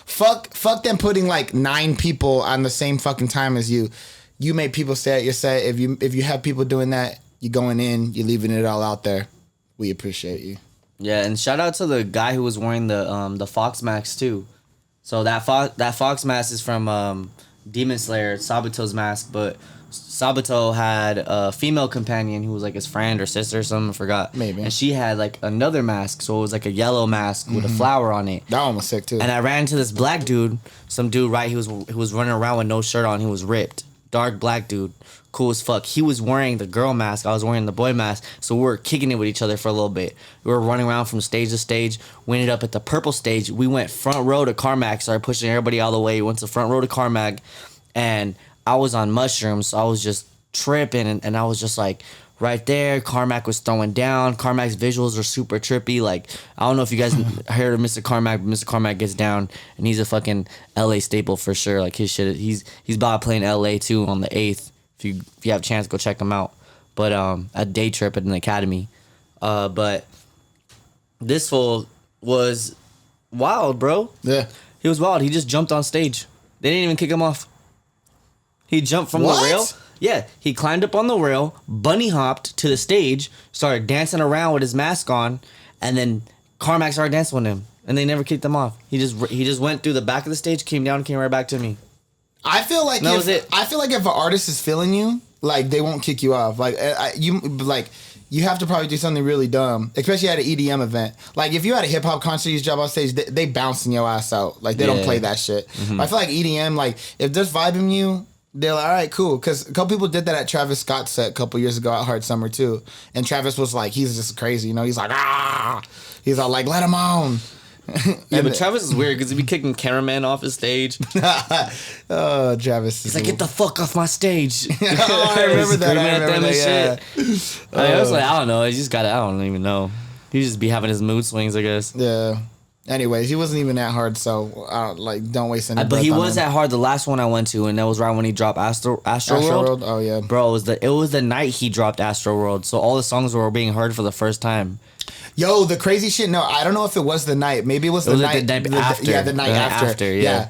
S1: Fuck them putting like 9 people on the same fucking time as you. You make people stay at your set. If you have people doing that, you're going in, you're leaving it all out there. We appreciate you.
S2: Yeah, and shout out to the guy who was wearing the Fox mask too. So that Fox mask is from Demon Slayer, Sabato's mask, but Sabato had a female companion who was like his friend or sister or something, I forgot.
S1: Maybe.
S2: And she had like another mask, so it was like a yellow mask with a flower on it.
S1: That one was sick too.
S2: And I ran into this black dude, some dude, right? He was running around with no shirt on. He was ripped. Dark black dude. Cool as fuck. He was wearing the girl mask. I was wearing the boy mask. So we were kicking it with each other for a little bit. We were running around from stage to stage. We ended up at the purple stage. We went front row to Carmack. Started pushing everybody all the way. We went to front row to Carmack. And I was on mushrooms. So I was just tripping. And I was just like right there. Carmack was throwing down. Carmack's visuals are super trippy. Like, I don't know if you guys heard of Mr. Carmack, but Mr. Carmack gets down. And he's a fucking LA staple for sure. Like his shit. He's about to play in LA too on the 8th. If you have a chance, go check him out. But a day trip at an academy. But this fool was wild, bro.
S1: Yeah.
S2: He was wild. He just jumped on stage. They didn't even kick him off. He jumped from the rail. Yeah, he climbed up on the rail, bunny hopped to the stage, started dancing around with his mask on, and then Carmack started dancing with him, and they never kicked him off. He just went through the back of the stage, came down, came right back to me.
S1: I feel like
S2: that was it.
S1: I feel like if an artist is feeling you, like they won't kick you off. Like you have to probably do something really dumb, especially at an EDM event. Like if you had a hip hop concert, you jump on stage, they bouncing your ass out. Like they don't play that shit. I feel like EDM, like if they're vibing you, they're like, all right, cool. Because a couple people did that at Travis Scott's set a couple years ago at Hard Summer too, and Travis was like, he's just crazy, you know. He's like, he's all like, let him on.
S2: Yeah, but Travis is weird because he be kicking cameraman off his stage.
S1: Oh, Travis.
S2: He's like, get the fuck off my stage.
S1: I remember that. I remember that,
S2: shit. I was like, I don't know. He just got it. I don't even know. He just be having his mood swings, I guess.
S1: Yeah. Anyways, he wasn't even that hard, so don't waste any.
S2: But he was that hard. The last one I went to, and that was right when he dropped Astro World.
S1: Oh yeah,
S2: bro. It was the night he dropped Astro World, so all the songs were being heard for the first time.
S1: Yo, the crazy shit. No, I don't know if it was the night. Maybe it was the night
S2: after.
S1: Yeah, the night after. Yeah.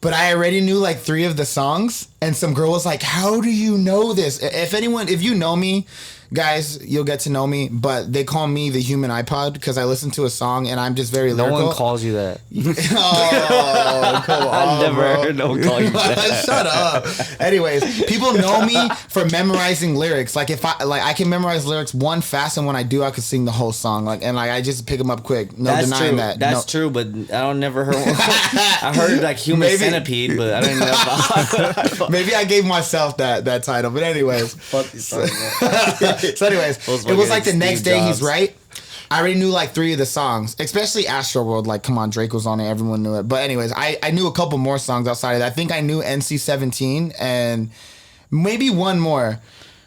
S1: But I already knew like 3 of the songs, and some girl was like, "How do you know this?" If you know me, guys, you'll get to know me. But they call me the human iPod because I listen to a song and I'm just very lyrical.
S2: No one calls you that.
S1: Oh, come on,
S2: I've never heard no one call you that.
S1: Shut up. Anyways, people know me for memorizing lyrics. Like if I can memorize lyrics one fast, and when I do, I can sing the whole song. I just pick them up quick. No
S2: That's
S1: denying
S2: true.
S1: that.
S2: That's true, but I don't never heard. I heard like human centipede, but I didn't know.
S1: Maybe I gave myself that title. But anyways,
S2: fuck these songs, man.
S1: So anyways, it was like the next day he's right. I already knew like 3 of the songs, especially Astro World. Like, come on, Drake was on it. Everyone knew it. But anyways, I knew a couple more songs outside of that. I think I knew NC-17 and maybe one more.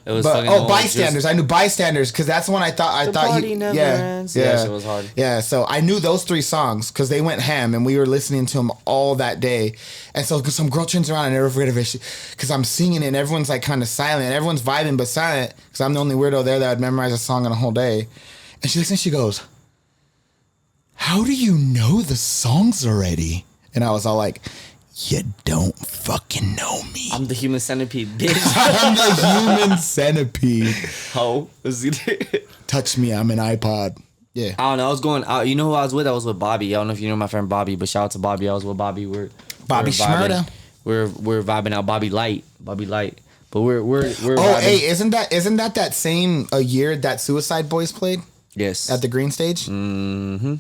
S2: It was
S1: Bystanders. I knew Bystanders because that's one I thought
S2: party never ends. Yeah, it was hard.
S1: Yeah, so I knew those 3 songs because they went ham and we were listening to them all that day. And so some girl turns around and I never forget of it because I'm singing it and everyone's like kind of silent. And everyone's vibing but silent because I'm the only weirdo there that would memorize a song in a whole day. And she looks and she goes, "How do you know the songs already?" And I was all like, "You don't fucking know me.
S2: I'm the human centipede, bitch."
S1: I'm the human centipede.
S2: How?
S1: Touch me, I'm an iPod. Yeah.
S2: I don't know. I was going out. You know who I was with? I was with Bobby. I don't know if you know my friend Bobby, but shout out to Bobby. I was with Bobby.
S1: Bobby Schmurda.
S2: We're vibing out. Bobby Light. But we're
S1: Oh,
S2: vibing.
S1: hey, isn't that same year that Suicide Boys played
S2: Yes.
S1: at the green stage? Mm-hmm.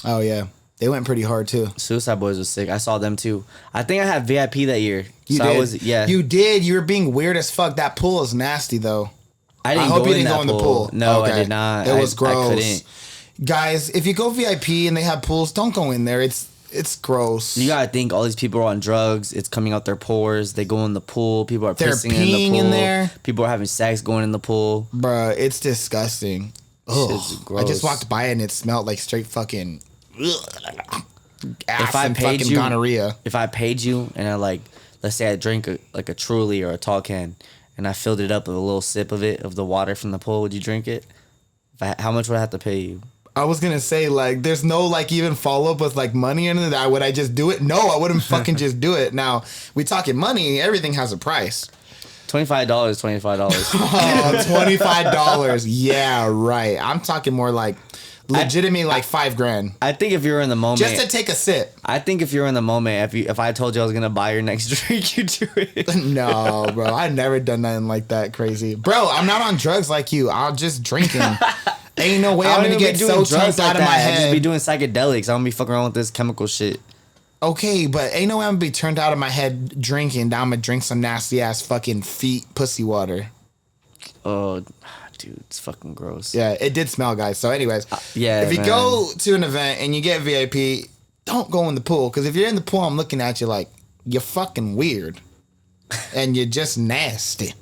S1: Oh yeah, they went pretty hard too.
S2: Suicide Boys was sick. I saw them too. I think I had VIP that year.
S1: You
S2: so
S1: did.
S2: I was yeah.
S1: You did. You were being weird as fuck. That pool is nasty though.
S2: I didn't
S1: hope
S2: go
S1: you
S2: in
S1: didn't
S2: that
S1: go in the
S2: pool.
S1: pool.
S2: No,
S1: Okay.
S2: I did not.
S1: It was
S2: I
S1: gross.
S2: couldn't.
S1: Guys, if you go VIP and they have pools, don't go in there. It's gross.
S2: You gotta think all these people are on drugs. It's coming out their pores. They go in the pool. People are
S1: They're
S2: pissing in the
S1: peeing
S2: pool.
S1: in there.
S2: People are having sex going in the pool.
S1: Bruh, it's disgusting. Ugh.
S2: Shit's
S1: I
S2: gross.
S1: just walked by and it smelled like straight fucking ass
S2: If I
S1: and
S2: paid
S1: fucking
S2: you,
S1: gonorrhea.
S2: if I paid you and I like, let's say I drank a Truly or a tall can, and I filled it up with a little sip of it of the water from the pool, would you drink it? How much would I have to pay you?
S1: I was gonna say like there's no like even follow up with like money or anything. Would I just do it? No, I wouldn't fucking just do it. Now we talking money. Everything has a price.
S2: $25, $25.
S1: Oh, $25. Yeah, right. I'm talking more like legitimately like $5,000
S2: I think if you're in the moment,
S1: just to take a sip.
S2: I think if you're in the moment, if I told you I was gonna buy your next drink, you do it.
S1: No, bro. I never done nothing like that crazy. Bro, I'm not on drugs like you. I'll just drinking. Ain't no way
S2: I
S1: I'm
S2: don't
S1: gonna
S2: even
S1: get
S2: be doing
S1: so
S2: drugs
S1: chunked out of my
S2: I just be
S1: head.
S2: doing psychedelics. I don't be fucking around with this chemical shit.
S1: Okay, but ain't no way I'm gonna be turned out of my head drinking. Now I'm gonna drink some nasty ass fucking feet pussy water.
S2: Oh, dude, it's fucking gross.
S1: Yeah, it did smell, guys. So, anyways,
S2: yeah,
S1: if you
S2: man.
S1: go to an event and you get VIP, don't go in the pool. Because if you're in the pool, I'm looking at you like you're fucking weird, and you're just nasty.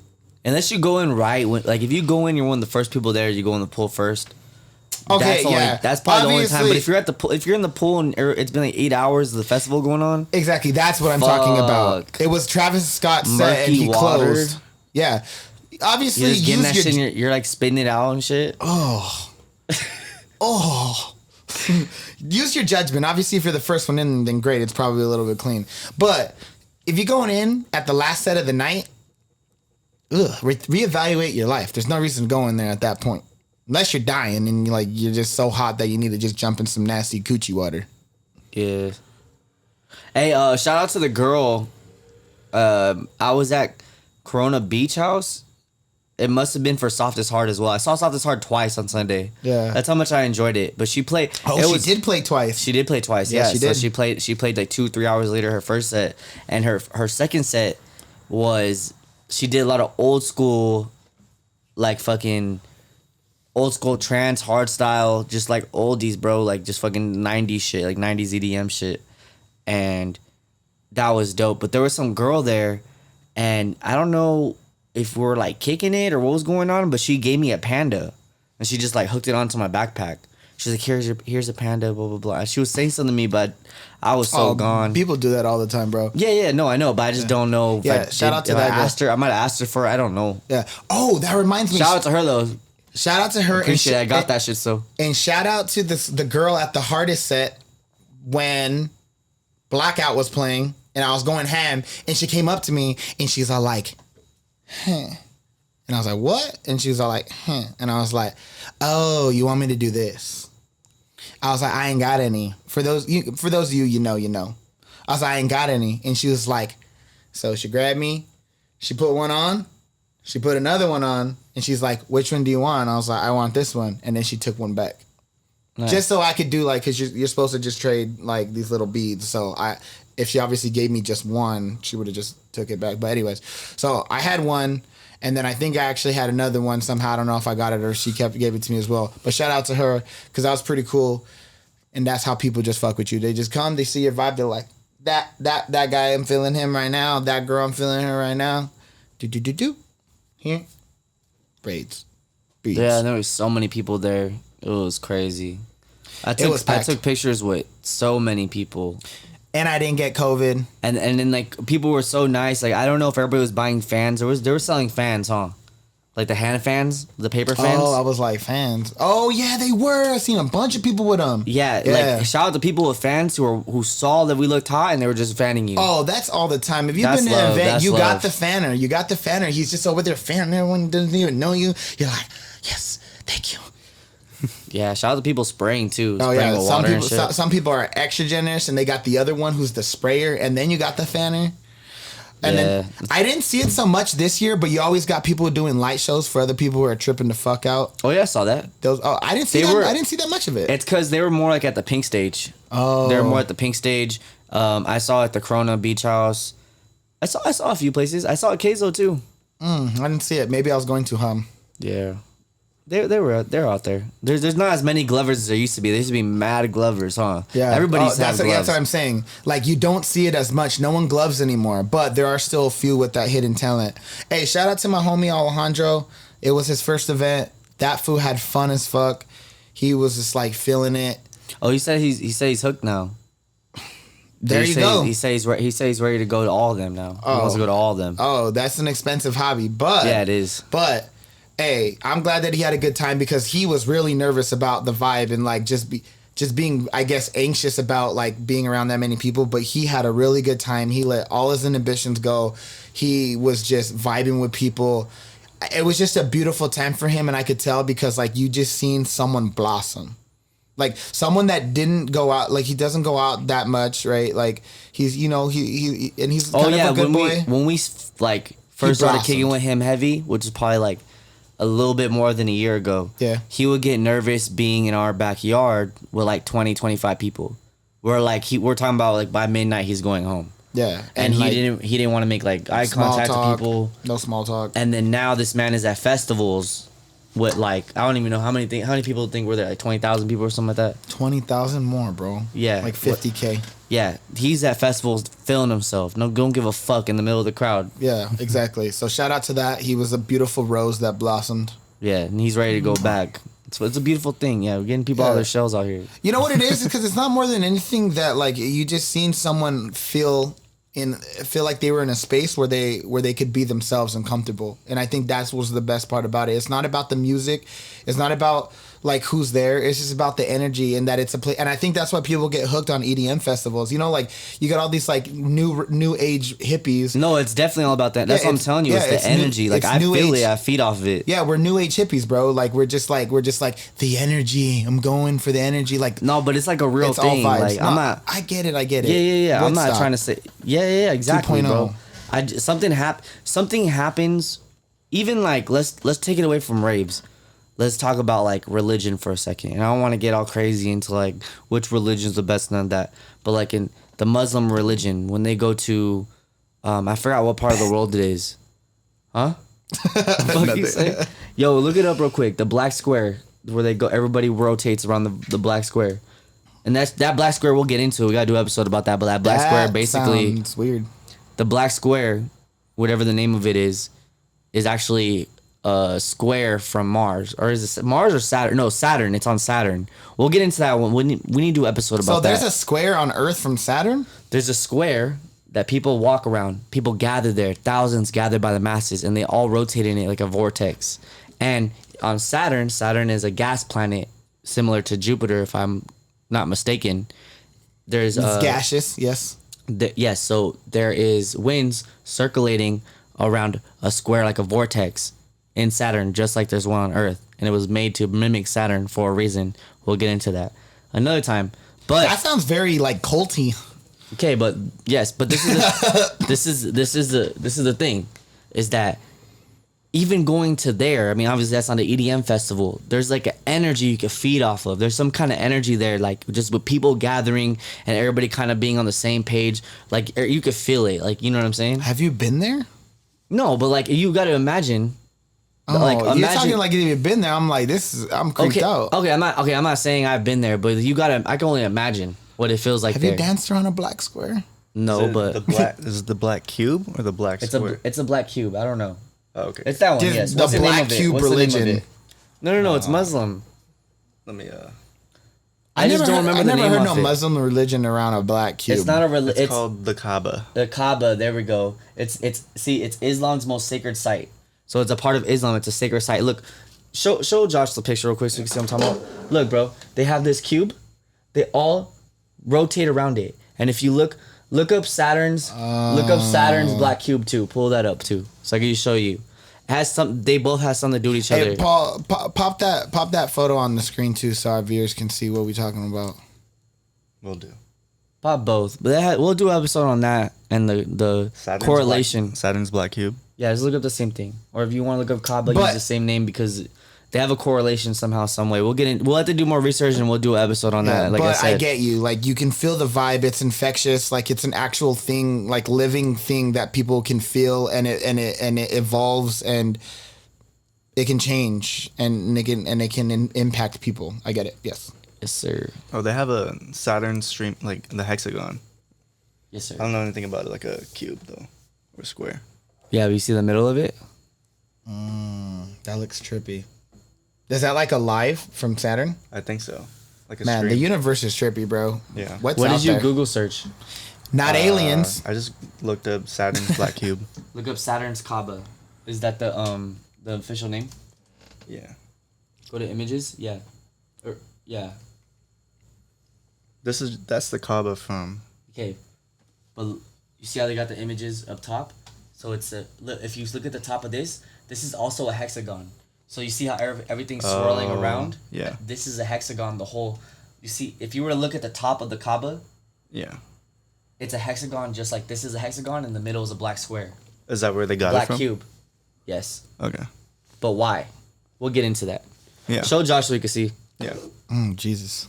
S2: Unless you go in right when, like, if you go in, you're one of the first people there. You go in the pool first.
S1: Okay,
S2: That's probably the only time. But
S1: Obviously-
S2: if you're at the pool, if you're in the pool and it's been like 8 hours of the festival going on,
S1: Exactly, that's what I'm talking about.
S2: Fuck.
S1: It was Travis Scott set and
S2: Murky
S1: he
S2: water.
S1: closed. Yeah, obviously,
S2: you're just getting that
S1: use
S2: shit.
S1: your
S2: And you're like spitting it out and shit.
S1: use your judgment. Obviously, if you're the first one in, then great. It's probably a little bit clean. But if you're going in at the last set of the night, reevaluate your life. There's no reason to go in there at that point, unless you're dying and you're just so hot that you need to just jump in some nasty coochie water.
S2: Yeah. Hey, shout out to the girl. I was at Corona Beach House. It must have been for Softest Heart as well. I saw Softest Heart twice on Sunday.
S1: Yeah.
S2: That's how much I enjoyed it. But she played.
S1: Oh, she did play twice.
S2: She did play twice.
S1: Yeah,
S2: Yeah,
S1: she
S2: so
S1: did.
S2: She played like 2-3 hours later her first set, and her second set was she did a lot of old school, like fucking old school trance hard style, just like oldies, bro, like just fucking 90s shit, like 90s EDM shit, and that was dope. But there was some girl there, and I don't know if we're like kicking it or what was going on, but she gave me a panda, and she just like hooked it onto my backpack. She's like, here's a panda, blah blah blah. And she was saying something to me, but I was so gone.
S1: People do that all the time, bro.
S2: Yeah, no, I know, but I just don't know. If
S1: Yeah, shout out to that girl.
S2: Asked her, I might have asked her for it. I don't know.
S1: Yeah. Oh, that reminds me.
S2: Shout out to her though.
S1: Shout out to her.
S2: Appreciate it. I got
S1: and,
S2: that shit. So
S1: And shout out to the girl at the hardest set when Blackout was playing and I was going ham and she came up to me and she's all like, huh. And I was like, what? And she was all like, huh. And I was like, oh, you want me to do this? I was like, I ain't got any. For those of you, you know. I was like, I ain't got any. And she was like, so she grabbed me, she put one on, she put another one on, and she's like, which one do you want? And I was like, I want this one. And then she took one back.
S2: nice.
S1: Just so I could do because you're supposed to just trade like these little beads. So if she obviously gave me just one, she would have just took it back. But anyways, so I had one, and then I think I actually had another one somehow. I don't know if I got it or she gave it to me as well. But shout out to her because that was pretty cool. And that's how people just fuck with you. They just come, they see your vibe, they're like, that guy, I'm feeling him right now. That girl, I'm feeling her right now. Do. Here, braids, beads.
S2: yeah, there was so many people there. It was crazy. I
S1: was packed.
S2: took pictures with so many people.
S1: And I didn't get COVID.
S2: And then like people were so nice. Like I don't know if everybody was buying fans. They were selling fans, huh? Like the hand fans, the paper fans.
S1: Oh, I was like fans. Oh yeah, they were. I seen a bunch of people with them.
S2: Yeah, like shout out to people with fans who saw that we looked hot and they were just fanning you.
S1: Oh, that's all the time. If you've
S2: That's
S1: been to an
S2: love,
S1: event,
S2: that's
S1: you
S2: love.
S1: got the fanner. You got the fanner. He's just over there fanning everyone doesn't even know you. You're like, yes, thank you.
S2: Yeah, shout out to people spraying too.
S1: Oh
S2: Spraying
S1: yeah,
S2: with
S1: some
S2: water and
S1: people
S2: shit.
S1: some people are extra generous and they got the other one who's the sprayer, and then you got the fanner. And then I didn't see it so much this year, but you always got people doing light shows for other people who are tripping the fuck out.
S2: Oh yeah, I saw that.
S1: I didn't see that. I didn't see that much of it.
S2: It's because they were more like at the pink stage.
S1: Oh,
S2: they were more at the pink stage. I saw at the Corona Beach House. I saw a few places. I saw at Queso too.
S1: I didn't see it. Maybe I was going to hum.
S2: Yeah. They're out there. There's not as many Glovers as there used to be. There used to be mad Glovers, huh?
S1: Yeah,
S2: everybody used to have gloves.
S1: That's what I'm saying. Like you don't see it as much. No one gloves anymore, but there are still a few with that hidden talent. Hey, shout out to my homie Alejandro. It was his first event. That fool had fun as fuck. He was just like feeling it.
S2: Oh, he said he's hooked now.
S1: There you go.
S2: He says he's ready to go to all of them now. He wants to go to all of them.
S1: Oh, that's an expensive hobby, but
S2: yeah, it is.
S1: But hey, I'm glad that he had a good time because he was really nervous about the vibe and like just being, I guess, anxious about like being around that many people. But he had a really good time. He let all his inhibitions go. He was just vibing with people. It was just a beautiful time for him, and I could tell because like you just seen someone blossom. Like someone that didn't go out, like he doesn't go out that much, right? Like he's, you know, he and he's kind of a good boy.
S2: When we like first started kicking with him heavy, which is probably like a little bit more than a year ago.
S1: Yeah.
S2: He would get nervous being in our backyard with like 20, 25 people. We're talking about like by midnight he's going home.
S1: Yeah.
S2: And he didn't want to make like eye contact with people.
S1: No small talk.
S2: And then now this man is at festivals with like I don't even know how many people think we're there, like 20,000 people or something like that.
S1: 20,000 more, bro.
S2: Yeah.
S1: Like 50K.
S2: Yeah. He's at festivals feeling himself. No, don't give a fuck in the middle of the crowd.
S1: Yeah, exactly. So shout out to that. He was a beautiful rose that blossomed.
S2: Yeah, and he's ready to go back. It's a beautiful thing. Yeah, we're getting people out of their shells out here.
S1: You know what it is? Because it's not more than anything that like you just seen someone feel like they were in a space where they could be themselves and comfortable. And I think that was the best part about it. It's not about the music. It's not about like who's there. It's just about the energy and that it's a play. And I think that's why people get hooked on EDM festivals. You know, like you got all these like new age hippies.
S2: No, it's definitely all about that. That's what I'm telling you. It's the energy. Like I feel it. I feed off of it.
S1: Yeah, we're new age hippies, bro. Like we're just like the energy. I'm going for the energy. Like
S2: no, but it's like a real thing. Like
S1: no, I'm not. I get it.
S2: Yeah. I'm not trying to say. Yeah. Exactly,
S1: 2.0.
S2: bro. Something happens. Even like let's take it away from raves. Let's talk about like religion for a second. And I don't want to get all crazy into like which religion is the best and that. But like in the Muslim religion, when they go to, I forgot what part of the world it is. Huh? What you say? Yo, look it up real quick. The black square where they go, everybody rotates around the black square. And that black square we'll get into. We got to do an episode about that. But that black square basically.
S1: It's weird.
S2: The black square, whatever the name of it is actually a square from Mars. Or is it Mars or Saturn? No, Saturn. It's on Saturn. We'll get into that one. We need to do an episode about that.
S1: So there's a square on Earth from Saturn?
S2: There's a square that people walk around. People gather there. Thousands gathered by the masses. And they all rotate in it like a vortex. And on Saturn is a gas planet similar to Jupiter, if I'm not mistaken. It's
S1: gaseous, yes.
S2: Yes, so there is winds circulating around a square like a vortex in Saturn, just like there's one on Earth, and it was made to mimic Saturn for a reason. We'll get into that another time. But
S1: that sounds very like culty.
S2: Okay, but yes, but this is the thing, is that even going to there, I mean, obviously that's on the EDM festival. There's like an energy you can feed off of. There's some kind of energy there, like just with people gathering and everybody kind of being on the same page. Like you could feel it. Like, you know what I'm saying?
S1: Have you been there?
S2: No, but like you got to imagine.
S1: Oh, like, you're talking like you've been there. I'm like, I'm creeped out.
S2: Okay, I'm not saying I've been there, but I can only imagine what it feels like.
S1: Have
S2: there.
S1: you danced around a black square?
S2: No, but
S3: is it the black cube or the black square?
S2: It's a black cube. I don't know.
S3: Oh, okay.
S2: It's that one, yes.
S1: The black cube religion.
S2: No, it's Muslim.
S3: Let me
S2: I just don't remember the name of it.
S1: I never heard no Muslim religion around a black cube.
S2: It's not a religion.
S3: It's called the Kaaba.
S2: The Kaaba, there we go. It's Islam's most sacred site. So it's a part of Islam. It's a sacred site. Look, show Josh the picture real quick so you can see what I'm talking about. Look, bro, they have this cube. They all rotate around it. And if you look up Saturn's black cube too. Pull that up too, so I can just show you. It has they both have something to do with each other.
S1: Hey, Paul, pop that photo on the screen too, so our viewers can see what we're talking about.
S3: Will do.
S2: Probably both. But we'll do an episode on that and the
S3: Saturn's
S2: correlation.
S3: Saturn's black cube.
S2: Yeah, just look up the same thing. Or if you want to look up Kaaba,
S1: But-
S2: use the same name because they have a correlation somehow, some way. We'll have to do more research and we'll do an episode on that. Like I
S1: but
S2: said,
S1: I get you. Like you can feel the vibe. It's infectious. Like it's an actual thing, like living thing that people can feel, and it evolves and it can change and it can impact people. I get it. Yes.
S2: yes, sir.
S3: Oh, they have a Saturn stream, like the hexagon.
S2: Yes, sir.
S3: I don't know anything about it, like a cube though, or square.
S2: Yeah, but you see the middle of it?
S1: That looks trippy. Is that like alive from Saturn?
S3: I think so. Like a
S1: Man,
S3: stream.
S1: the universe is trippy, bro.
S3: Yeah.
S1: What's
S2: What
S1: out
S2: did you
S1: there?
S2: Google search?
S1: Not aliens.
S3: I just looked up Saturn's black cube.
S2: Look up Saturn's Kaaba. Is that the official name?
S3: Yeah.
S2: Go to images. Yeah. Yeah.
S3: That's the Kaaba from.
S2: Okay. But you see how they got the images up top? So it's if you look at the top of this is also a hexagon. So you see how everything's swirling
S3: Oh,
S2: around?
S3: yeah.
S2: This is a hexagon, the whole. You see, if you were to look at the top of the Kaaba,
S3: Yeah.
S2: it's a hexagon just like this is a hexagon and the middle is a black square.
S3: Is that where they got
S2: Black
S3: it from?
S2: cube. Yes.
S3: Okay.
S2: But why? We'll get into that.
S3: Yeah.
S2: Show Josh so he can see.
S3: Yeah.
S1: Jesus.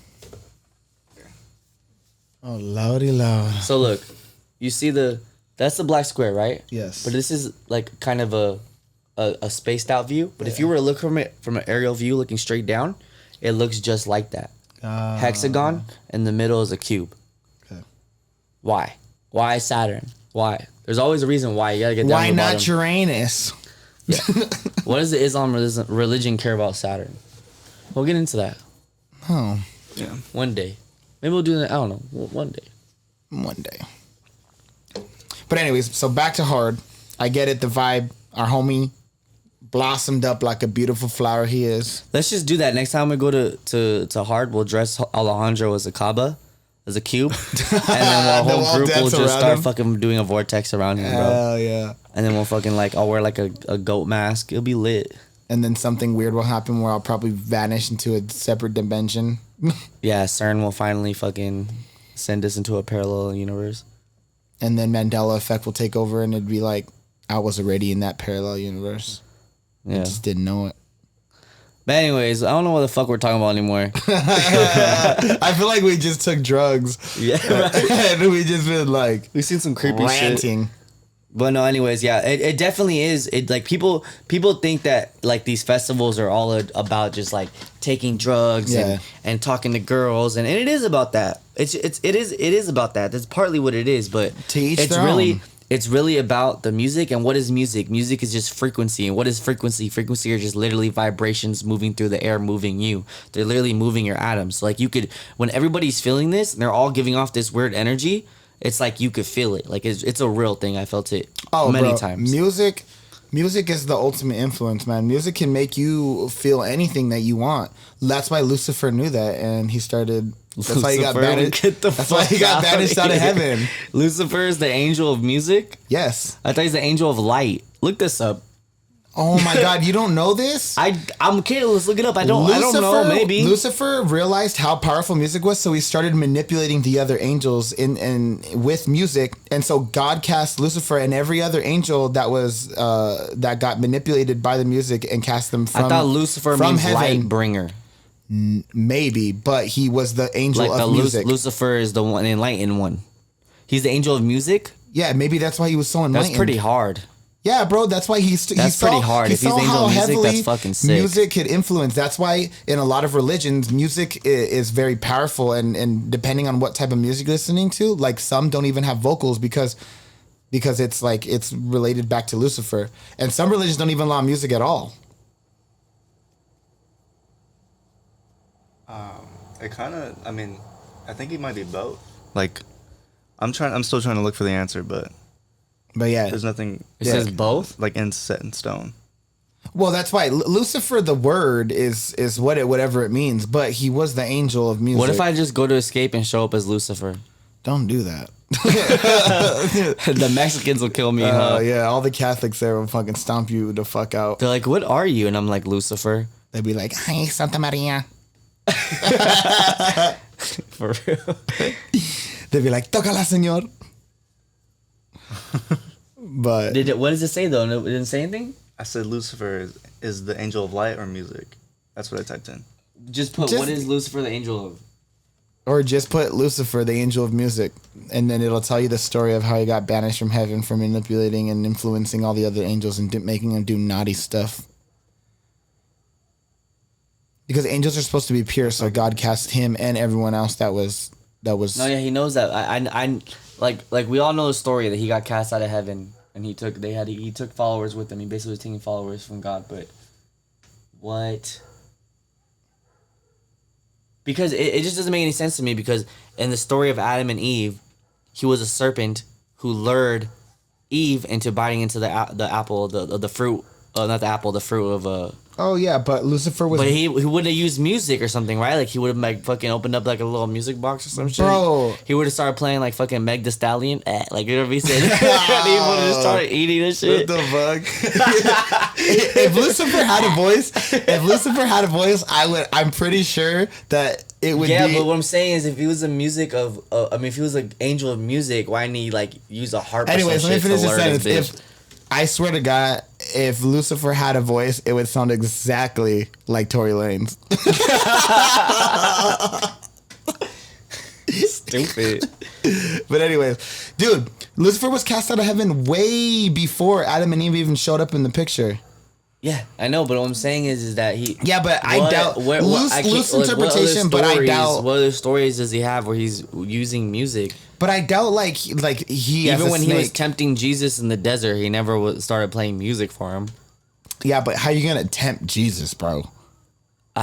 S1: Oh, lordy lord.
S2: So look, you see that's the black square, right?
S1: Yes.
S2: But this is like kind of a spaced out view. But if you were to look from an aerial view looking straight down, it looks just like that. Hexagon, in the middle is a cube.
S1: Okay.
S2: Why? Why Saturn? Why? There's always a reason why. You gotta get down
S1: Why
S2: to the
S1: not
S2: bottom.
S1: Uranus?
S2: What does the Islam religion care about Saturn? We'll get into that
S1: Oh,
S3: Yeah.
S2: one day. Maybe we'll do that. I don't know. One day.
S1: one day. But anyways, so back to Hard. I get it, the vibe. Our homie blossomed up like a beautiful flower he is.
S2: Let's just do that. Next time we go to Hard, we'll dress Alejandro as a Kaaba, as a cube. And then our
S1: The
S2: whole
S1: wall
S2: group will
S1: dance
S2: just
S1: around
S2: start
S1: him.
S2: fucking doing a vortex around him, bro.
S1: Hell yeah.
S2: And then we'll fucking I'll wear like a goat mask. It'll be lit.
S1: And then something weird will happen where I'll probably vanish into a separate dimension.
S2: Yeah, CERN will finally fucking send us into a parallel universe.
S1: And then Mandela effect will take over and it'd be like, I was already in that parallel universe. I
S2: Yeah.
S1: just didn't know it.
S2: But anyways, I don't know what the fuck we're talking about anymore.
S1: I feel like we just took drugs.
S2: Yeah, right.
S1: And we just been like
S2: We've seen some creepy shit.
S1: ranting.
S2: But no, anyways, yeah, it definitely is. It like people think that like these festivals are all about just like taking drugs
S1: Yeah.
S2: and talking to girls, and it is about that. It is about that. That's partly what it is, but
S1: To each
S2: it's
S1: their
S2: really
S1: own.
S2: it's really about the music. And what is music? Music is just frequency. And what is frequency? Frequency are just literally vibrations moving through the air, moving you. They're literally moving your atoms. Like you could, when everybody's feeling this, and they're all giving off this weird energy. It's like you could feel it. Like it's a real thing. I felt it many
S1: bro,
S2: times.
S1: Music is the ultimate influence, man. Music can make you feel anything that you want. That's why Lucifer knew that, and he started. That's why he got
S2: Lucifer,
S1: banished.
S2: get the
S1: That's why he
S2: fuck
S1: got
S2: out
S1: banished out of
S2: here.
S1: heaven.
S2: Lucifer is the angel of music.
S1: Yes.
S2: I thought he's the angel of light. Look this up.
S1: Oh my God, you don't know this?
S2: I'm okay. Let's look it up. I don't know. Maybe
S1: Lucifer realized how powerful music was, so he started manipulating the other angels in with music, and so God cast Lucifer and every other angel that was that got manipulated by the music and cast them from.
S2: I thought Lucifer
S1: from
S2: means
S1: heaven.
S2: light bringer.
S1: Maybe, but he was the angel
S2: Like
S1: of
S2: the
S1: music.
S2: Lucifer is the one enlightened one. He's the angel of music.
S1: Yeah, maybe that's why he was so enlightened.
S2: That's pretty hard.
S1: Yeah, bro, that's why he saw,
S2: pretty hard.
S1: He
S2: If he's
S1: saw
S2: the angel
S1: how
S2: of music,
S1: heavily
S2: that's fucking sick.
S1: music could influence. That's why in a lot of religions, music is very powerful, and depending on what type of music you're listening to, like some don't even have vocals because it's like it's related back to Lucifer, and some religions don't even allow music at all.
S3: It kind of. I mean, I think it might be both. Like, I'm still trying to look for the answer, but
S1: But yeah,
S3: there's nothing.
S2: It says both.
S3: Like set in stone.
S1: well, that's why Lucifer, the word is whatever it means, but he was the angel of music.
S2: What if I just go to escape and show up as Lucifer?
S1: don't do that?
S2: The Mexicans will kill me. Huh?
S1: Yeah, all the Catholics there will fucking stomp you the fuck out.
S2: They're like, "What are you?" And I'm like, "Lucifer."
S1: They'd be like, "Hey, Santa Maria."
S2: For real.
S1: they'd be like, "Tócala, señor." But
S2: What does it say though? It didn't say anything.
S3: I said Lucifer is the angel of light or music. That's what I typed in.
S2: Just put
S1: Just-
S2: what is Lucifer the angel of?
S1: or just put Lucifer, the angel of music, and then it'll tell you the story of how he got banished from heaven for manipulating and influencing all the other angels and making them do naughty stuff. Because angels are supposed to be pure, so God cast him and everyone else that was.
S2: No, yeah, he knows that. I like we all know the story that he got cast out of heaven and he took followers with him. He basically was taking followers from God, but what? Because it just doesn't make any sense to me, because in the story of Adam and Eve, he was a serpent who lured Eve into biting into the apple, the fruit, not the apple, the fruit of
S1: Oh yeah, but Lucifer was.
S2: But he would have used music or something, right? Like he would have like fucking opened up like a little music box or some shit.
S1: Bro.
S2: He would have started playing like fucking Meg Thee Stallion, like you know what he said. And he would have just started eating this shit.
S1: What the fuck? If Lucifer had a voice, I'm pretty sure that it would
S2: Yeah,
S1: be.
S2: but what I'm saying is, if he was the music of, if he was like angel of music, why didn't he like use a harp?
S1: Anyways,
S2: or some
S1: let me
S2: shit
S1: finish
S2: to
S1: this
S2: learn
S1: sentence.
S2: bitch?
S1: I swear to God, if Lucifer had a voice, it would sound exactly like Tory Lanez.
S2: Stupid.
S1: But anyways, dude, Lucifer was cast out of heaven way before Adam and Eve even showed up in the picture.
S2: Yeah, I know, but what I'm saying is that he.
S1: Yeah, but I doubt loose interpretation. But I doubt.
S2: What other stories does he have where he's using music?
S1: But I doubt like he
S2: Even when he was
S1: snake.
S2: tempting Jesus in the desert, he never started playing music for him.
S1: Yeah, but how you gonna tempt Jesus, bro?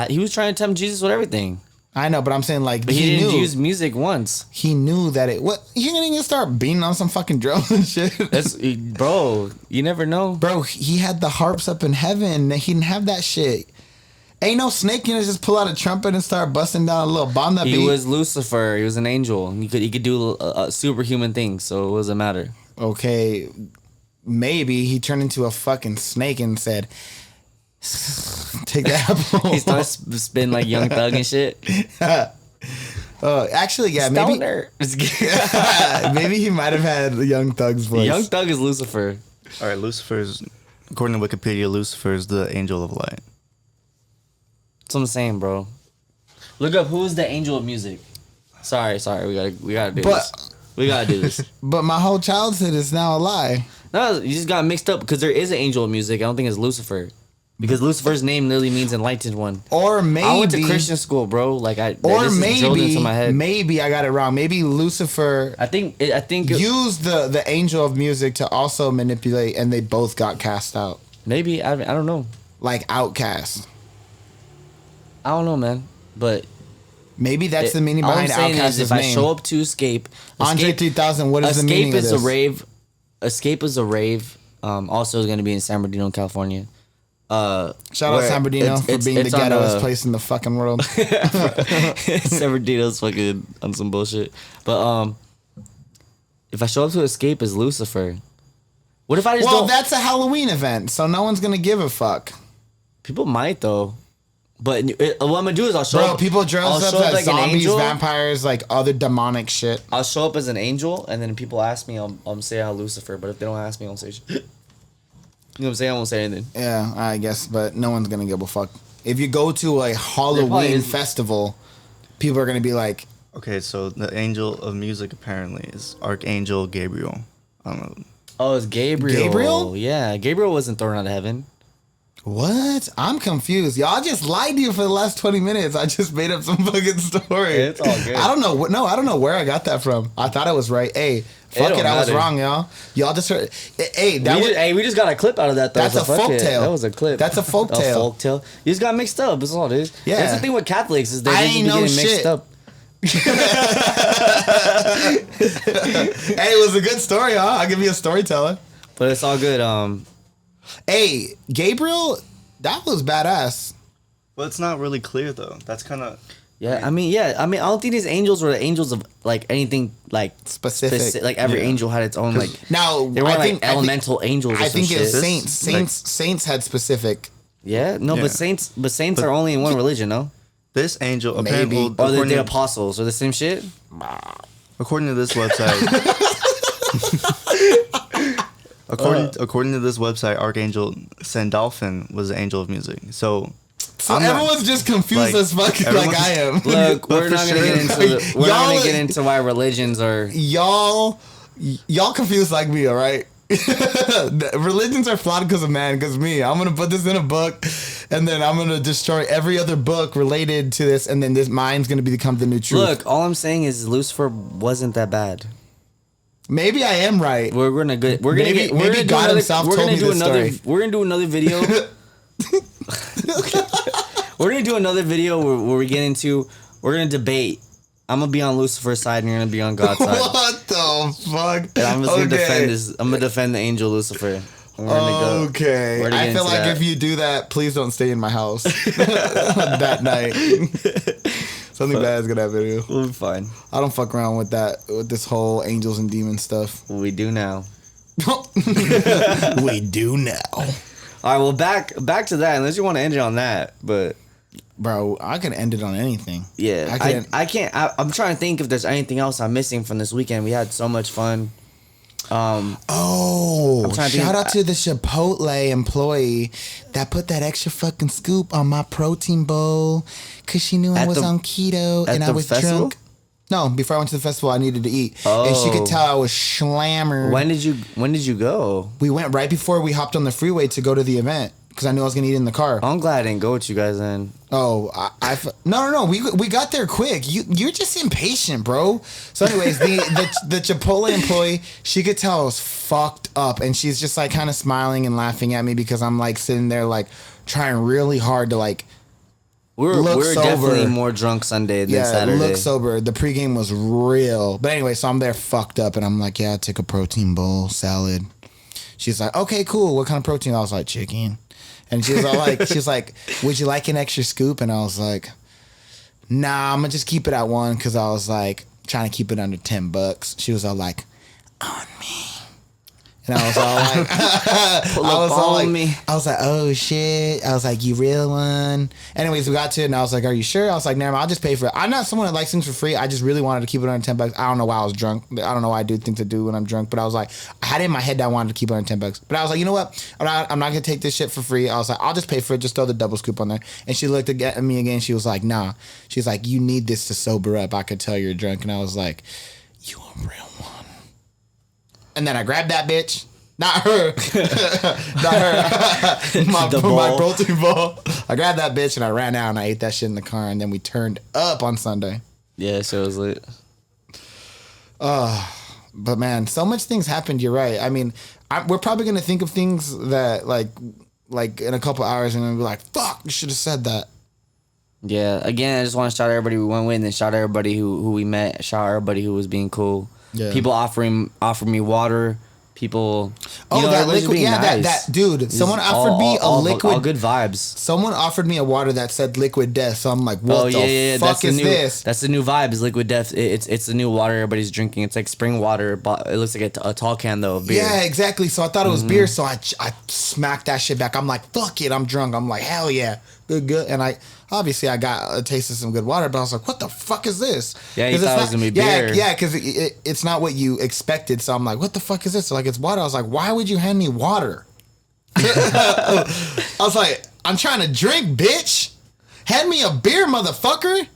S2: He was trying to tempt Jesus with everything,
S1: I know, but I'm saying like
S2: but he didn't
S1: knew
S2: use music once.
S1: he knew that it. What he gonna start beating on some fucking drums and shit?
S2: That's bro. You never know.
S1: Bro, he had the harps up in heaven. He didn't have that shit. Ain't no snake gonna just pull out a trumpet and start busting down a little banda
S2: He
S1: beat.
S2: was Lucifer. He was an angel. He could do superhuman things, so it doesn't matter.
S1: Okay, maybe he turned into a fucking snake and said, "Take the apple."
S2: He starts spitting like Young Thug and shit.
S1: Actually, yeah, maybe
S2: Stoner.
S1: maybe he might have had Young Thug's voice.
S2: Young Thug is Lucifer.
S3: All right, Lucifer's, according to Wikipedia, Lucifer is the angel of light.
S2: That's what I'm saying, bro. Look up who's the angel of music. Sorry, we gotta do this. We gotta do this.
S1: But my whole childhood is now a lie.
S2: No, you just got mixed up because there is an angel of music. I don't think it's Lucifer, because Lucifer's name literally means enlightened one.
S1: Or maybe
S2: I went to Christian school, bro. Like
S1: Or
S2: this is drilled into my head.
S1: maybe I got it wrong. Maybe Lucifer
S2: I think
S1: used the angel of music to also manipulate, and they both got cast out,
S2: maybe I don't know.
S1: like outcast.
S2: I don't know, man. But
S1: Maybe that's the meaning
S2: all
S1: behind
S2: I'm saying
S1: Outcast's
S2: is, if I
S1: name.
S2: show up to Escape,
S1: Andre 3000, what is the
S2: Escape
S1: meaning of
S2: is
S1: this?
S2: a rave. Escape is a rave. Also, is going to be in San Bernardino, California.
S1: Shout out San Bernardino for being the ghettoest place in the fucking world.
S2: San Bernardino's fucking on some bullshit. But if I show up to Escape as Lucifer, what if I just
S1: Well,
S2: don't?
S1: that's a Halloween event, so no one's gonna give a fuck.
S2: People might though. But what I'm gonna do is I'll show
S1: Bro,
S2: up.
S1: people dress
S2: I'll
S1: up
S2: show
S1: as
S2: like an
S1: zombies,
S2: angel.
S1: vampires, like other demonic shit.
S2: I'll show up as an angel, and then people ask me, I'll say I'm Lucifer. But if they don't ask me, I won't say shit. You know what I'm saying? I won't say anything.
S1: Yeah, I guess, but no one's gonna give a fuck. If you go to a Halloween
S2: is.
S1: festival, people are gonna be like,
S3: Okay, so the angel of music apparently is Archangel Gabriel. I don't know.
S2: Oh, it's Gabriel.
S1: Gabriel?
S2: Yeah, Gabriel wasn't thrown out of heaven.
S1: "What? I'm confused. Y'all just lied to you for the last 20 minutes. I just made up some fucking story.
S2: It's all good.
S1: I don't know. No, I don't know where I got that from. I thought it was right. Hey, fuck
S2: don't
S1: it. I was
S2: matter.
S1: wrong, y'all. Y'all just heard. Hey,
S2: We just got a clip out of that though.
S1: That's
S2: so
S1: a
S2: fuck
S1: folk
S2: it.
S1: tale.
S2: That was a clip.
S1: That's a folk tale.
S2: A folk tale. You just got mixed up. That's all it is.
S1: Yeah.
S2: That's the thing with Catholics is they
S1: I
S2: just
S1: ain't
S2: be
S1: know
S2: getting mixed
S1: shit.
S2: up.
S1: Hey, it was a good story, huh? I'll give you a storyteller.
S2: But it's all good.
S1: Hey, Gabriel, that was badass.
S3: Well, it's not really clear though. That's kind of
S2: Yeah, I mean, I don't think these angels were the angels of like anything like
S1: Specific.
S2: Like every
S3: Yeah.
S2: angel had its own like.
S1: Now,
S2: They weren't
S1: I
S2: like
S1: think
S2: elemental angels. Or
S1: I
S2: some
S1: think it's
S2: shit.
S1: saints had specific.
S2: Yeah, no,
S3: Yeah.
S2: but saints are only in one religion, no?
S3: this angel.
S1: Maybe.
S3: Apparently,
S2: Or
S3: according
S2: the
S3: to-
S2: apostles or the same shit.
S3: According to this website, according to this website, Archangel Sandalphon was the angel of music. So I'm not-
S1: everyone's just confused
S3: like,
S1: as fuck like I am.
S2: Look,
S3: But
S2: we're
S3: for
S2: not gonna
S3: sure.
S2: get into we're not
S1: Y'all-
S2: gonna get into why religions are.
S1: y'all confused like me, all right? Religions are flawed because of man, because me. I'm gonna put this in a book, and then I'm gonna destroy every other book related to this, and then this mine's gonna become the new truth.
S2: Look, all I'm saying is Lucifer wasn't that bad.
S1: Maybe I am right.
S2: We're gonna get. We're gonna
S1: Maybe-
S2: get. We're
S1: maybe
S2: gonna do
S1: God
S2: another,
S1: himself
S2: we're
S1: told
S2: gonna
S1: me
S2: do
S1: this
S2: another.
S1: story.
S2: We're gonna do another video. We're gonna do another video where we get into. We're gonna debate. I'm gonna be on Lucifer's side, and you're gonna be on God's side.
S1: What the fuck?
S2: And I'm just gonna defend this. I'm gonna defend the angel Lucifer. We're gonna go.
S1: Okay.
S2: We're gonna
S1: I
S2: get
S1: feel
S2: into
S1: like
S2: that.
S1: if you do that, please don't stay in my house that night. Something bad is gonna happen to you.
S2: We'll be fine.
S1: I don't fuck around with that, with this whole angels and demons stuff.
S2: We do now.
S1: We do now.
S2: All right. Well, back to that. Unless you want to end it on that, but
S1: Bro, I can end it on anything.
S2: yeah,
S1: I
S2: I can't. I'm trying to think if there's anything else I'm missing from this weekend. We had so much fun.
S1: Oh,
S2: I'm trying to
S1: shout
S2: think-
S1: out to the Chipotle employee that put that extra fucking scoop on my protein bowl because she knew I
S2: At
S1: was
S2: the-
S1: on keto
S2: at
S1: and I
S2: the
S1: was
S2: festival?
S1: drunk. No, before I went to the festival, I needed to eat. And she
S2: Oh.
S1: could tell I was schlammered.
S2: When did you go?
S1: We went right before we hopped on the freeway to go to the event because I knew I was going to eat in the car.
S2: I'm glad I didn't go with you guys then.
S1: Oh, no. We got there quick. You're just impatient, bro. So, anyways, the Chipotle employee, she could tell I was fucked up, and she's just like kind of smiling and laughing at me because I'm like sitting there like trying really hard to like
S2: We're
S1: Look sober.
S2: definitely more drunk Sunday than Saturday.
S1: look sober. The pregame was real, but anyway, so I'm there fucked up, and I'm like, yeah, I took a protein bowl salad. She's like, okay, cool. What kind of protein? I was like, chicken. And she was all like, she's like, would you like an extra scoop? And I was like, nah, I'm gonna just keep it at one because I was like trying to keep it under $10. She was all like, on me. And I was all like,
S2: Pull up on me.
S1: I was like, oh shit. I was like, you real one. Anyways, we got to it and I was like, are you sure? I was like, never mind, I'll just pay for it. I'm not someone that likes things for free. I just really wanted to keep it under $10. I don't know why I was drunk. I don't know why I do things to do when I'm drunk, but I was like, I had it in my head that I wanted to keep it under $10. But I was like, you know what? I'm not gonna take this shit for free. I was like, I'll just pay for it. Just throw the double scoop on there. And she looked at me again. She was like, nah. She's like, you need this to sober up. I could tell you're drunk. And I was like, you a real one. And then I grabbed that bitch. Not her. Not her. my
S2: bowl.
S1: protein bowl. I grabbed that bitch and I ran out and I ate that shit in the car and then we turned up on Sunday.
S2: Yeah, so it was lit.
S1: But man, so much things happened. You're right. I mean, we're probably gonna think of things that like in a couple hours and then be like, "Fuck, you should have said that."
S2: Yeah, again, I just want to shout out everybody we went with, and then shout out everybody who we met. Shout out everybody who was being cool.
S1: Yeah.
S2: People offered me water. People.
S1: Oh, that
S2: everybody's
S1: liquid.
S2: being
S1: Yeah,
S2: nice.
S1: that dude.
S2: It's
S1: Someone offered me a liquid.
S2: All good vibes.
S1: Someone offered me a water that said liquid death. So I'm like, what the fuck
S2: that's
S1: is
S2: the new,
S1: this?
S2: That's the new vibe. Is Liquid Death. It's the new water everybody's drinking. It's like spring water, but it looks like a tall can though of beer.
S1: Yeah, exactly. So I thought it was beer. So I smacked that shit back. I'm like, fuck it. I'm drunk. I'm like, hell yeah. Good. And I got a taste of some good water, but I was like, what the fuck is this?
S2: Yeah, you
S1: 'Cause
S2: thought
S1: it's
S2: it was gonna be
S1: yeah,
S2: beer.
S1: Yeah, because it's not what you expected. So I'm like, what the fuck is this? So like, it's water. I was like, why would you hand me water? I was like, I'm trying to drink, bitch. Hand me a beer, motherfucker.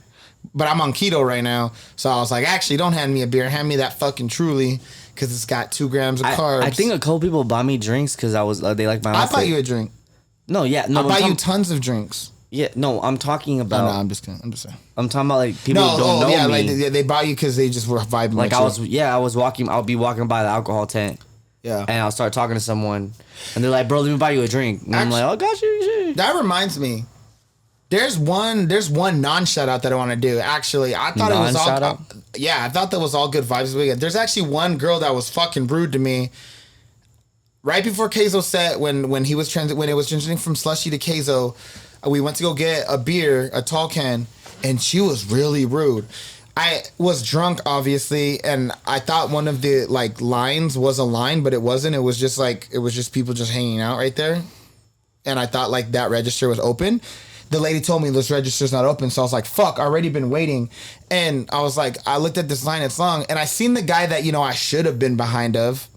S1: But I'm on keto right now. So I was like, actually, don't hand me a beer. Hand me that fucking Truly. Because it's got 2 grams of carbs.
S2: I think a couple people bought me drinks because I was they like my
S1: I
S2: outfit.
S1: bought you a drink.
S2: No, yeah, no.
S1: I
S2: I'm
S1: buy you
S2: talking-
S1: tons of drinks.
S2: yeah, no. I'm talking
S1: No,
S2: about.
S1: I'm just kidding. I'm just saying.
S2: I'm talking about like people who don't know
S1: yeah,
S2: me.
S1: like they buy you because they just were vibing.
S2: Like
S1: with you.
S2: I was walking. I'll be walking by the alcohol tent,
S1: Yeah.
S2: and I'll start talking to someone, and they're like, "Bro, let me buy you a drink." And I'm like, "Oh, got you."
S1: That reminds me. There's one non-shout out that I want to do. Actually, I thought it was all.
S2: Non-shout-out?
S1: Yeah, I thought that was all good vibes this weekend. There's actually one girl that was fucking rude to me. Right before Keizo set, when it was transitioning from slushy to Keizo, we went to go get a beer, a tall can, and she was really rude. I was drunk, obviously, and I thought one of the like lines was a line, but it wasn't. It was just people just hanging out right there, and I thought like that register was open. the lady told me this register's not open. So I was like, fuck, I already been waiting. And I was like, I looked at this line, it's long. And I seen the guy that, I should have been behind of.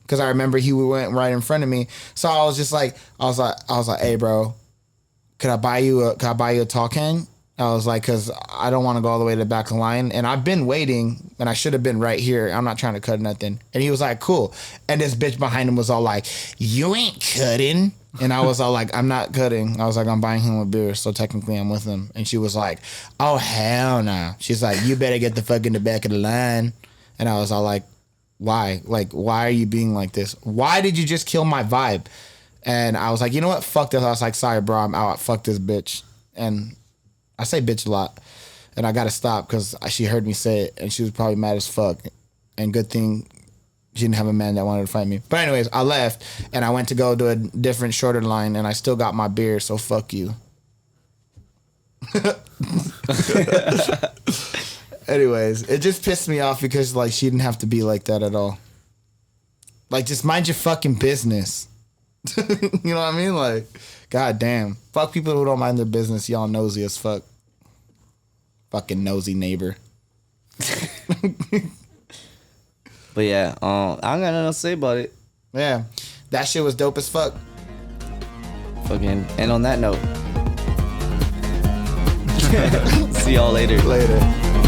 S1: Because I remember he went right in front of me. So I was just like, I was like, hey, bro, could I buy you a tall can? I was like, because I don't want to go all the way to the back of the line. And I've been waiting, and I should have been right here. I'm not trying to cut nothing. And he was like, cool. And this bitch behind him was all like, you ain't cutting. And I was all like, I'm not cutting. I was like, I'm buying him a beer, so technically I'm with him. And she was like, oh, hell no. She's like, you better get the fuck in the back of the line. And I was all like, why? Like, why are you being like this? Why did you just kill my vibe? And I was like, you know what? Fuck this. I was like, sorry, bro, I'm out. Fuck this bitch. And I say bitch a lot, and I gotta stop because she heard me say it, and she was probably mad as fuck. And good thing she didn't have a man that wanted to fight me. But anyways, I left, and I went to go to a different, shorter line, and I still got my beer. So fuck you. Anyways, it just pissed me off because like she didn't have to be like that at all. Like, just mind your fucking business. You know what I mean? Like, god damn. Fuck people who don't mind their business. Y'all nosy as fuck. Fucking nosy neighbor.
S2: But yeah, I don't got nothing else to say about it.
S1: Yeah. That shit was dope as fuck.
S2: Fucking, and on that note, see y'all later.
S1: Later.